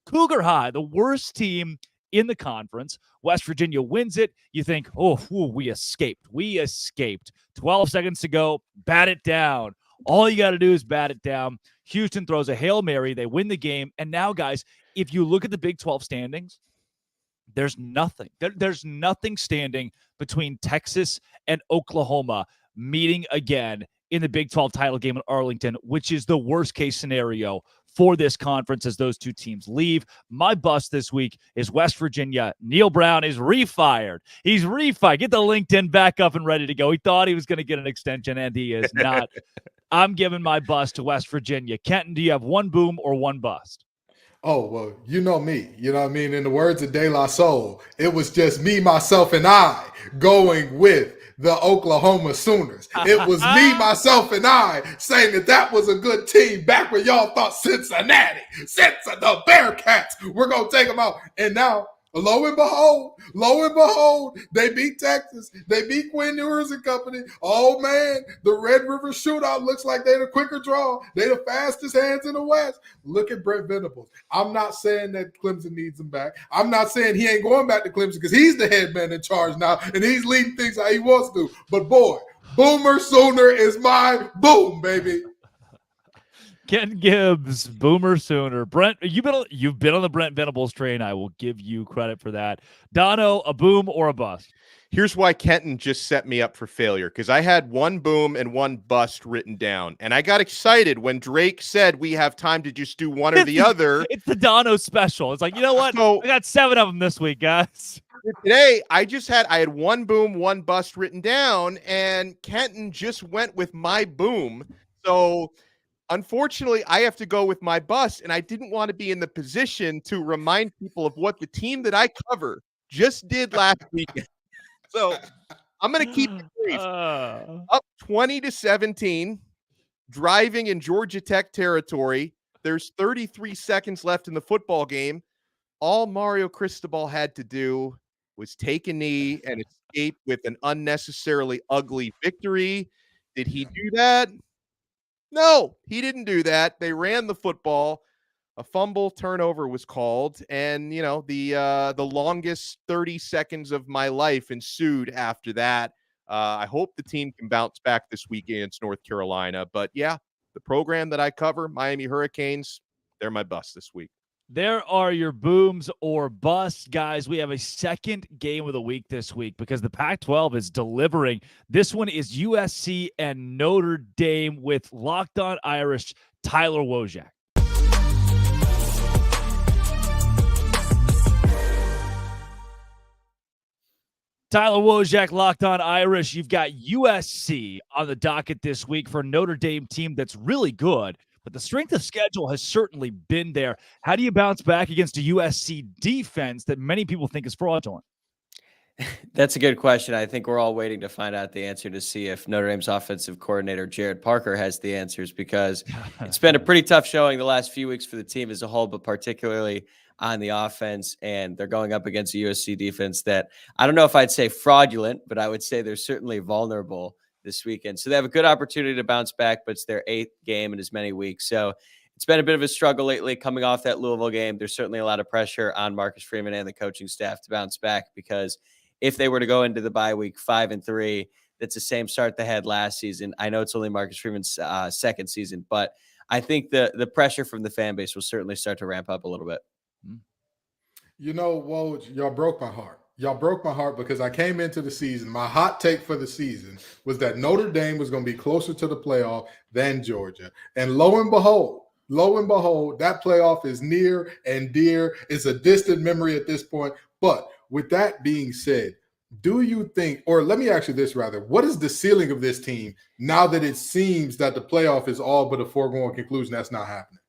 Cougar High, the worst team in the conference. West Virginia wins it. You think, we escaped. We escaped. 12 seconds to go. Bat it down. All you got to do is bat it down. Houston throws a Hail Mary. They win the game. And now, guys, if you look at the Big 12 standings, there's nothing. There's nothing standing between Texas and Oklahoma meeting again in the Big 12 title game in Arlington, which is the worst case scenario for this conference as those two teams leave. My bust this week is West Virginia. Neil Brown is refired. He's refired. Get the LinkedIn back up and ready to go. He thought he was going to get an extension, and he is not. I'm giving my bust to West Virginia. Kenton, do you have one boom or one bust? Oh, well, you know me. You know what I mean? In the words of De La Soul, it was just me, myself, and I going with the Oklahoma Sooners. It was me, myself, and I saying that was a good team back when y'all thought Cincinnati, the Bearcats, we're going to take them out. And now, lo and behold, they beat Texas. They beat Quinn Ewers and company. Oh, man, the Red River Shootout looks like they're the quicker draw. They're the fastest hands in the West. Look at Brent Venables. I'm not saying that Clemson needs him back. I'm not saying he ain't going back to Clemson because he's the head man in charge now, and he's leading things how he wants to. But, boy, Boomer Sooner is my boom, baby. Ken Gibbs, Boomer Sooner. Brent, you've been on the Brent Venables train. I will give you credit for that. Dono, a boom or a bust? Here's why Kenton just set me up for failure, because I had one boom and one bust written down, and I got excited when Drake said we have time to just do one or the other. It's the Dono special. It's like, you know what? So, I got 7 of them this week, guys. Today, I had one boom, one bust written down, and Kenton just went with my boom. So unfortunately, I have to go with my bust, and I didn't want to be in the position to remind people of what the team that I cover just did last weekend. So I'm going to keep it brief. Up 20-17, driving in Georgia Tech territory. There's 33 seconds left in the football game. All Mario Cristobal had to do was take a knee and escape with an unnecessarily ugly victory. Did he do that? No, he didn't do that. They ran the football. A fumble turnover was called, and the longest 30 seconds of my life ensued after that. I hope the team can bounce back this week against North Carolina. But yeah, the program that I cover, Miami Hurricanes, they're my bust this week. There are your booms or busts, guys. We have a second game of the week this week because the Pac-12 is delivering. This one is USC and Notre Dame with Locked On Irish, Tyler Wojak. Tyler Wojak, Locked On Irish. You've got USC on the docket this week for a Notre Dame team that's really good, but the strength of schedule has certainly been there. How do you bounce back against a USC defense that many people think is fraudulent? That's a good question. I think we're all waiting to find out the answer to see if Notre Dame's offensive coordinator, Jared Parker, has the answers, because it's been a pretty tough showing the last few weeks for the team as a whole, but particularly on the offense. And they're going up against a USC defense that I don't know if I'd say fraudulent, but I would say they're certainly vulnerable this weekend. So they have a good opportunity to bounce back, but it's their 8th game in as many weeks. So it's been a bit of a struggle lately coming off that Louisville game. There's certainly a lot of pressure on Marcus Freeman and the coaching staff to bounce back, because if they were to go into the bye week 5-3, that's the same start they had last season. I know it's only Marcus Freeman's second season, but I think the pressure from the fan base will certainly start to ramp up a little bit. You know, Woj, y'all broke my heart. Y'all broke my heart because I came into the season. My hot take for the season was that Notre Dame was going to be closer to the playoff than Georgia. And lo and behold, that playoff is near and dear. It's a distant memory at this point. But with that being said, do you think, or let me ask you this rather, what is the ceiling of this team now that it seems that the playoff is all but a foregone conclusion that's not happening?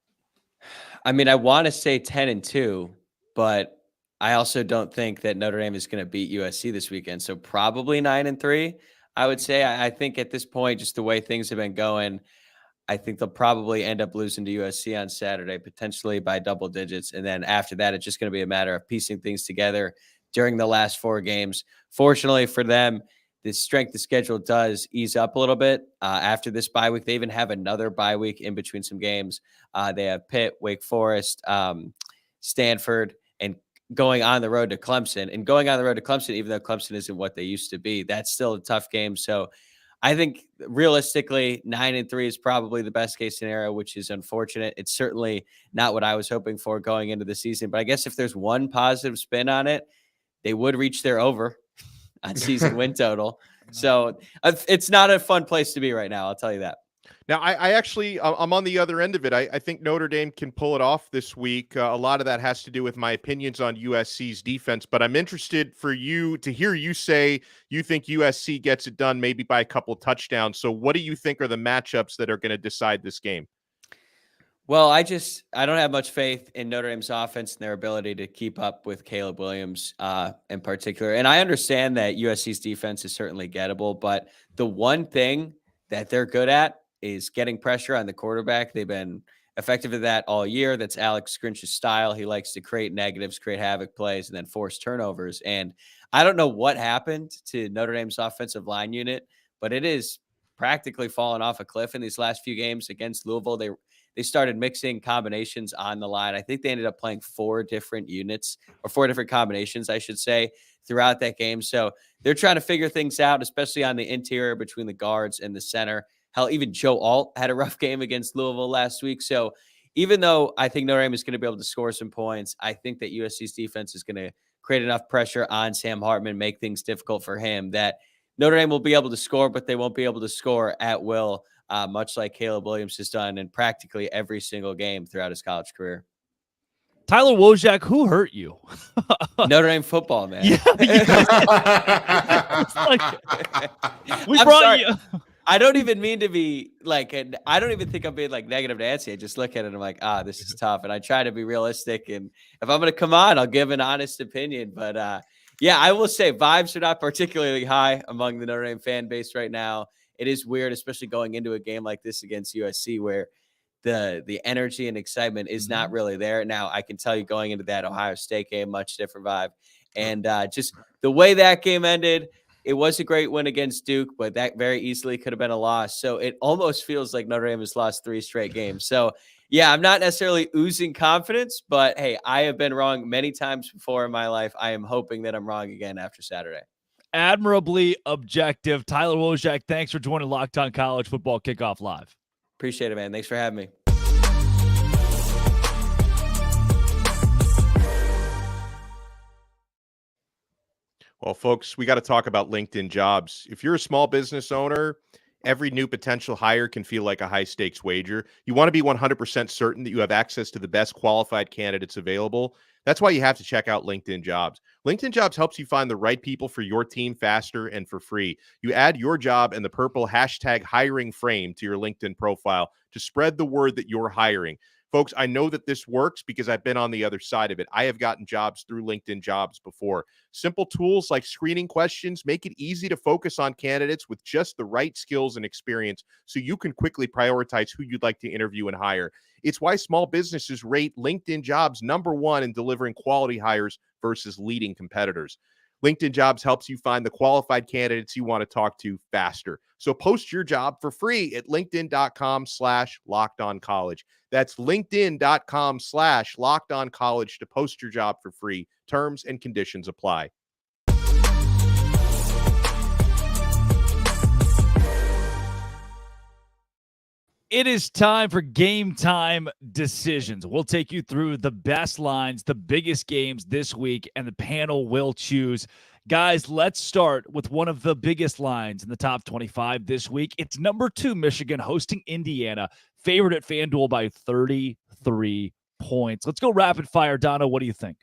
I mean, I want to say 10-2, but I also don't think that Notre Dame is going to beat USC this weekend. So probably 9-3, I would say. I think at this point, just the way things have been going, I think they'll probably end up losing to USC on Saturday, potentially by double digits. And then after that, it's just going to be a matter of piecing things together during the last 4 games. Fortunately for them, the strength of schedule does ease up a little bit after this bye week. They even have another bye week in between some games. They have Pitt, Wake Forest, Stanford, and going on the road to Clemson. And going on the road to Clemson, even though Clemson isn't what they used to be, that's still a tough game. So I think realistically 9-3 is probably the best case scenario, which is unfortunate. It's certainly not what I was hoping for going into the season. But I guess if there's one positive spin on it, they would reach their over on season win total. So it's not a fun place to be right now. I'll tell you that. Now, I actually, I'm on the other end of it. I think Notre Dame can pull it off this week. A lot of that has to do with my opinions on USC's defense, but I'm interested for you to hear you say you think USC gets it done maybe by a couple touchdowns. So what do you think are the matchups that are going to decide this game? Well, I don't have much faith in Notre Dame's offense and their ability to keep up with Caleb Williams in particular. And I understand that USC's defense is certainly gettable, but the one thing that they're good at is getting pressure on the quarterback. They've been effective at that all year. That's Alex Grinch's style. He likes to create negatives, create havoc plays, and then force turnovers. And I don't know what happened to Notre Dame's offensive line unit, but it is practically fallen off a cliff in these last few games against Louisville. They started mixing combinations on the line. I think they ended up playing 4 different units, or 4 different combinations, I should say, throughout that game. So they're trying to figure things out, especially on the interior between the guards and the center. Hell, even Joe Alt had a rough game against Louisville last week. So even though I think Notre Dame is going to be able to score some points, I think that USC's defense is going to create enough pressure on Sam Hartman, make things difficult for him, that Notre Dame will be able to score, but they won't be able to score at will, much like Caleb Williams has done in practically every single game throughout his college career. Tyler Wojak, who hurt you? Notre Dame football, man. Yeah, we brought you. I don't even mean to be like, I don't even think I'm being like negative to Nancy. I just look at it and I'm like, this is tough. And I try to be realistic. And if I'm going to come on, I'll give an honest opinion. But yeah, I will say vibes are not particularly high among the Notre Dame fan base right now. It is weird, especially going into a game like this against USC, where the energy and excitement is not really there. Now, I can tell you going into that Ohio State game, much different vibe. And just the way that game ended, it was a great win against Duke, but that very easily could have been a loss. So it almost feels like Notre Dame has lost 3 straight games. So yeah, I'm not necessarily oozing confidence, but hey, I have been wrong many times before in my life. I am hoping that I'm wrong again after Saturday. Admirably objective. Tyler Wojak, thanks for joining Locked On College Football Kickoff Live. Appreciate it, man. Thanks for having me. Well, folks, we got to talk about LinkedIn Jobs. If you're a small business owner every new potential hire can feel like a high stakes wager. You want to be 100% certain that you have access to the best qualified candidates available. That's why you have to check out LinkedIn Jobs. LinkedIn Jobs helps you find the right people for your team faster and for free. You add your job and the purple hashtag hiring frame to your LinkedIn profile to spread the word that you're hiring. Folks, I know that this works because I've been on the other side of it. I have gotten jobs through LinkedIn Jobs before. Simple tools like screening questions make it easy to focus on candidates with just the right skills and experience so you can quickly prioritize who you'd like to interview and hire. It's why small businesses rate LinkedIn Jobs #1 in delivering quality hires versus leading competitors. LinkedIn Jobs helps you find the qualified candidates you want to talk to faster. So post your job for free at linkedin.com/lockedoncollege. That's linkedin.com/lockedoncollege to post your job for free. Terms and conditions apply. It is time for game time decisions. We'll take you through the best lines, the biggest games this week, and the panel will choose. Guys, let's start with one of the biggest lines in the top 25 this week. It's number 2, Michigan hosting Indiana, favored at FanDuel by 33 points. Let's go rapid fire. Dono, what do you think?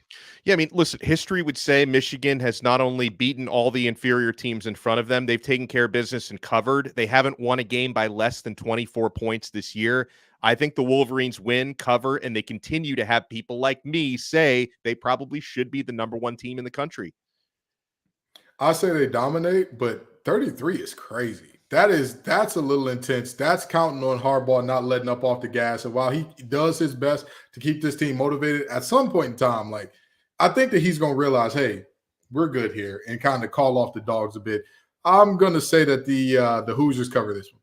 Yeah, I mean, listen, history would say Michigan has not only beaten all the inferior teams in front of them, they've taken care of business and covered. They haven't won a game by less than 24 points this year. I think the Wolverines win, cover, and they continue to have people like me say they probably should be the #1 team in the country. I say they dominate, but 33 is crazy. That's a little intense. That's counting on Harbaugh not letting up off the gas. And while he does his best to keep this team motivated, at some point in time, like, I think that he's going to realize, hey, we're good here, and kind of call off the dogs a bit. I'm going to say that the Hoosiers cover this one.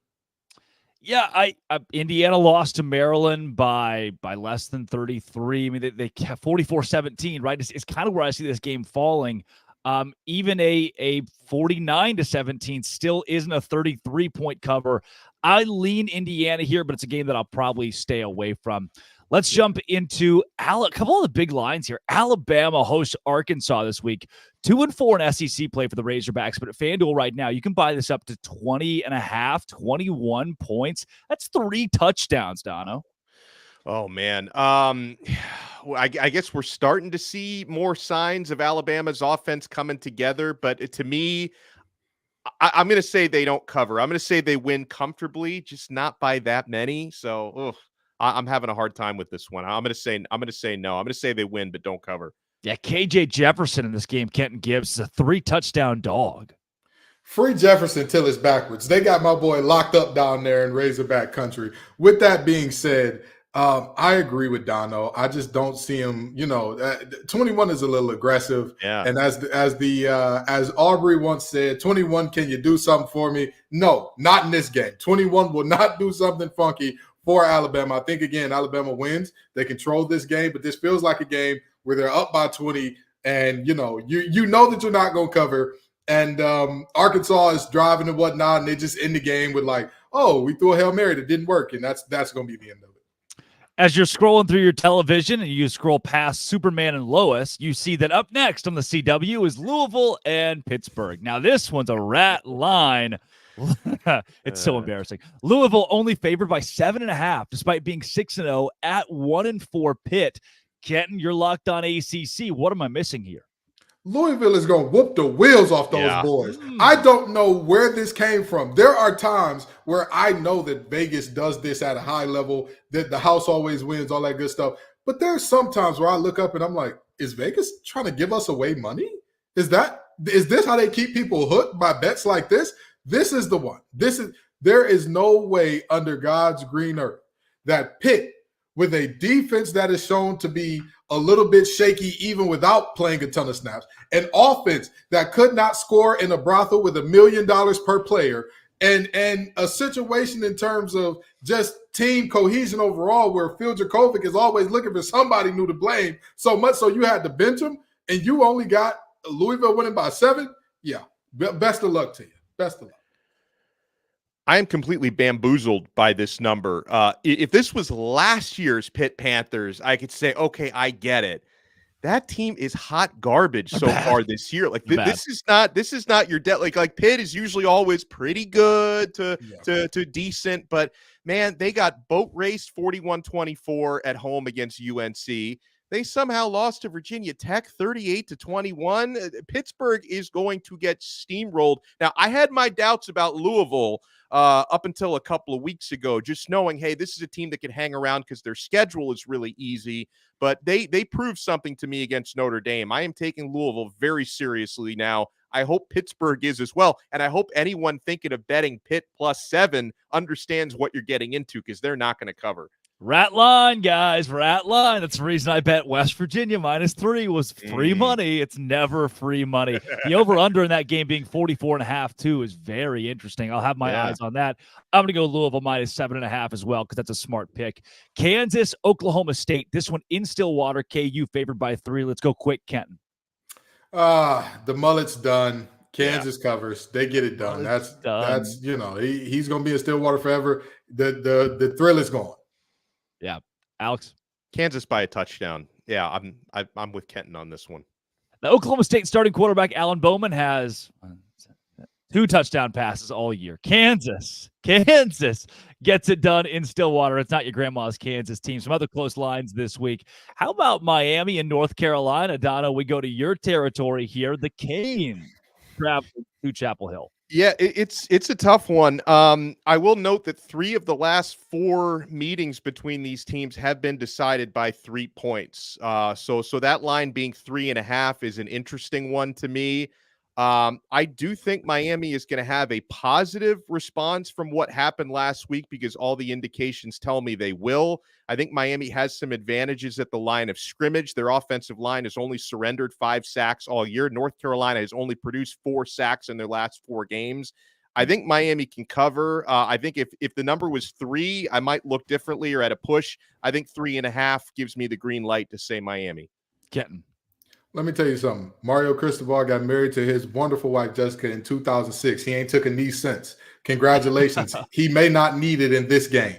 Yeah, Indiana lost to Maryland by less than 33. I mean, they kept 44-17, right? It's kind of where I see this game falling. Even a 49-17 still isn't a 33-point cover. I lean Indiana here, but it's a game that I'll probably stay away from. Let's jump into a couple of the big lines here. Alabama hosts Arkansas this week. 2-4 in SEC play for the Razorbacks, but at FanDuel right now, you can buy this up to 20.5, 21 points. That's 3 touchdowns, Dono. Oh, man. I guess we're starting to see more signs of Alabama's offense coming together. But to me, I'm going to say they don't cover. I'm going to say they win comfortably, just not by that many. So I'm having a hard time with this one. I'm going to say no. I'm going to say they win, but don't cover. Yeah, KJ Jefferson in this game, Kenton Gibbs, is a 3-touchdown dog. Free Jefferson till it's backwards. They got my boy locked up down there in Razorback country. With that being said, I agree with Dono. I just don't see him. 21 is a little aggressive. Yeah. And as Aubrey once said, 21, can you do something for me? No, not in this game. 21 will not do something funky for Alabama. I think, again, Alabama wins. They control this game, but this feels like a game where they're up by 20, and you know that you're not going to cover. And Arkansas is driving and whatnot, and they just end the game with like, oh, we threw a Hail Mary that didn't work, and that's going to be the end of it. As you're scrolling through your television and you scroll past Superman and Lois, you see that up next on the CW is Louisville and Pittsburgh. Now, this one's a rat line. It's so embarrassing. Louisville only favored by 7.5, despite being 6-0 at 1-4 Pitt. Kenton, you're locked on ACC. What am I missing here? Louisville is going to whoop the wheels off those boys. I don't know where this came from. There are times where I know that Vegas does this at a high level, that the house always wins, all that good stuff. But there's some times where I look up and I'm like, is Vegas trying to give us away money? Is this how they keep people hooked by bets like this? This is the one. There is no way under God's green earth that Pitt, with a defense that is shown to be a little bit shaky even without playing a ton of snaps, an offense that could not score in a brothel with $1 million per player, and a situation in terms of just team cohesion overall where Phil Jakovic is always looking for somebody new to blame, so much so you had to bench him, and you only got Louisville winning by 7. Yeah, best of luck to you. Best of luck. I am completely bamboozled by this number. If this was last year's Pitt Panthers, I could say, okay, I get it. that team is hot garbage so far this year. Like this is not your like Pitt is usually always pretty good to decent, but man, they got boat raced 41-24 at home against UNC. They somehow lost to Virginia Tech 38-21. Pittsburgh is going to get steamrolled. Now, I had my doubts about Louisville up until a couple of weeks ago, just knowing, hey, this is a team that can hang around because their schedule is really easy. But they proved something to me against Notre Dame. I am taking Louisville very seriously now. I hope Pittsburgh is as well. And I hope anyone thinking of betting Pitt +7 understands what you're getting into, because they're not going to cover. Rat line, guys. Rat line. That's the reason I bet West Virginia -3 was free money. It's never free money. The over-under in that game being 44.5 too is very interesting. I'll have my eyes on that. I'm going to go Louisville -7.5 as well, because that's a smart pick. Kansas, Oklahoma State. This one in Stillwater. KU favored by 3. Let's go quick, Kenton. The mullet's done. Kansas covers. They get it done. That's he's going to be in Stillwater forever. The thrill is gone. Yeah. Alex? Kansas by a touchdown. Yeah, I'm with Kenton on this one. The Oklahoma State starting quarterback Alan Bowman has 2 touchdown passes all year. Kansas gets it done in Stillwater. It's not your grandma's Kansas team. Some other close lines this week. How about Miami and North Carolina? Dono, we go to your territory here. The Canes travel to Chapel Hill. Yeah, it's a tough one. I will note that 3 of the last 4 meetings between these teams have been decided by 3 points. So that line being 3.5 is an interesting one to me. I do think Miami is going to have a positive response from what happened last week, because all the indications tell me they will. I think Miami has some advantages at the line of scrimmage. Their offensive line has only surrendered 5 sacks all year. North Carolina has only produced 4 sacks in their last 4 games. I think Miami can cover. I think if the number was 3, I might look differently, or at a push. I think 3.5 gives me the green light to say Miami. Kenton. Let me tell you something. Mario Cristobal got married to his wonderful wife, Jessica, in 2006. He ain't took a knee since. Congratulations. He may not need it in this game.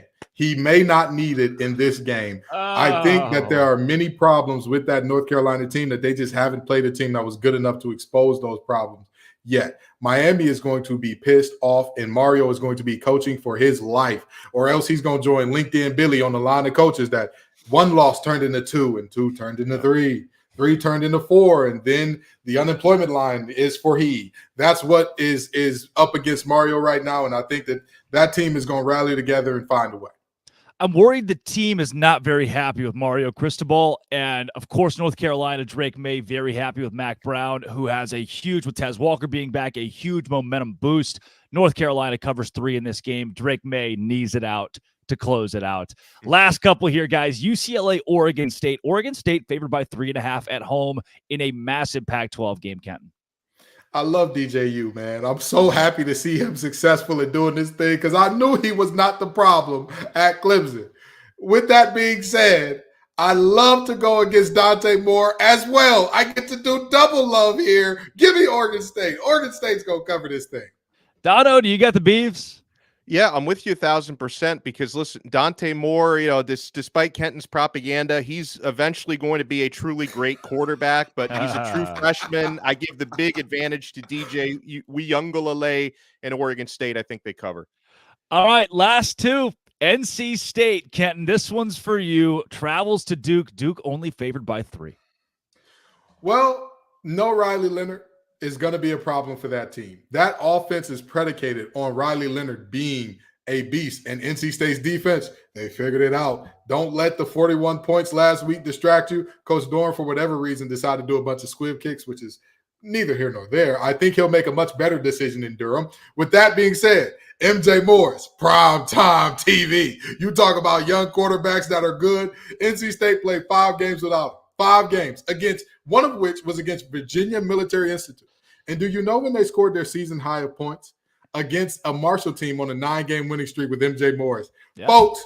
I think that there are many problems with that North Carolina team, that they just haven't played a team that was good enough to expose those problems yet. Miami is going to be pissed off, and Mario is going to be coaching for his life, or else he's going to join LinkedIn Billy on the line of coaches that 1 loss turned into 2, and 2 turned into 3. 3 turned into 4, and then the unemployment line is for he. That's what is up against Mario right now, and I think that team is going to rally together and find a way. I'm worried the team is not very happy with Mario Cristobal, and of course North Carolina, Drake May, very happy with Mac Brown, who has a huge, with Tez Walker being back, a huge momentum boost. North Carolina covers 3 in this game. Drake May knees it out to close it out. Last couple here, guys. UCLA, Oregon State. Oregon State favored by 3.5 at home in a massive Pac-12 game, Kenton. I love DJU, man. I'm so happy to see him successful in doing this thing, because I knew he was not the problem at Clemson. With that being said, I love to go against Dante Moore as well. I get to do double love here. Give me Oregon State. Oregon State's going to cover this thing. Dono, do you got the beeves? Yeah, I'm with you 1,000%, because listen, Dante Moore, despite Kenton's propaganda, he's eventually going to be a truly great quarterback, but he's a true freshman. I give the big advantage to DJ Uyunglele and Oregon State. I think they cover. All right, last 2. NC State, Kenton, this one's for you. Travels to Duke. Duke only favored by 3. Well, no Riley Leonard is going to be a problem for that team. That offense is predicated on Riley Leonard being a beast, and NC State's defense, they figured it out. Don't let the 41 points last week distract you. Coach Dorn, for whatever reason, decided to do a bunch of squib kicks, which is neither here nor there. I think he'll make a much better decision in Durham. With that being said, MJ Morris, prime time TV. You talk about young quarterbacks that are good. NC State played 5 games without him. 5 games, against one of which was against Virginia Military Institute. And do you know when they scored their season high of points? Against a Marshall team on a 9-game winning streak with MJ Morris. Yeah. Folks,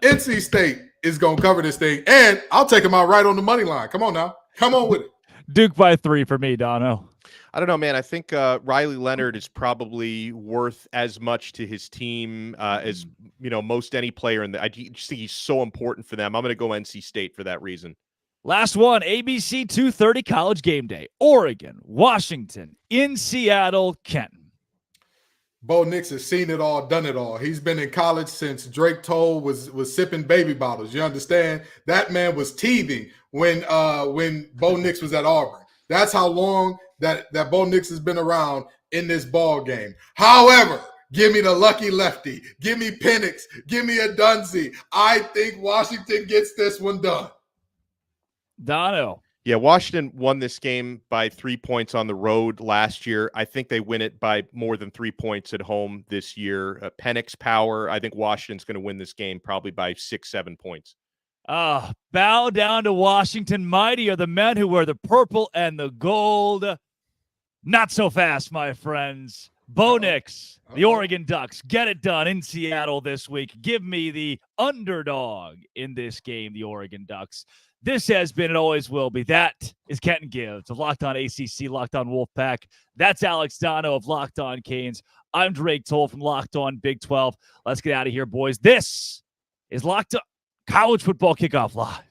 NC State is going to cover this thing, and I'll take them out right on the money line. Come on now. Come on with it. Duke by 3 for me, Dono. I don't know, man. I think Riley Leonard is probably worth as much to his team as most any player in the. I just think he's so important for them. I'm going to go NC State for that reason. Last one, ABC 2:30 College Game Day. Oregon, Washington, in Seattle, Kenton. Bo Nix has seen it all, done it all. He's been in college since Drake Toll was sipping baby bottles. You understand? That man was teething when Bo Nix was at Auburn. That's how long that Bo Nix has been around in this ball game. However, give me the lucky lefty. Give me Penix. Give me a Dunzy. I think Washington gets this one done. Dono. Yeah, Washington won this game by 3 points on the road last year. I think they win it by more than 3 points at home this year. Penix power. I think Washington's going to win this game probably by 6-7 points. Bow down to Washington. Mighty are the men who wear the purple and the gold. Not so fast, my friends. Bo Nix, the Oregon Ducks, get it done in Seattle this week. Give me the underdog in this game, the Oregon Ducks. This has been and always will be. That is Kenton Gibbs of Locked On ACC, Locked On Wolfpack. That's Alex Dono of Locked On Canes. I'm Drake Toll from Locked On Big 12. Let's get out of here, boys. This is Locked On College Football Kickoff Live.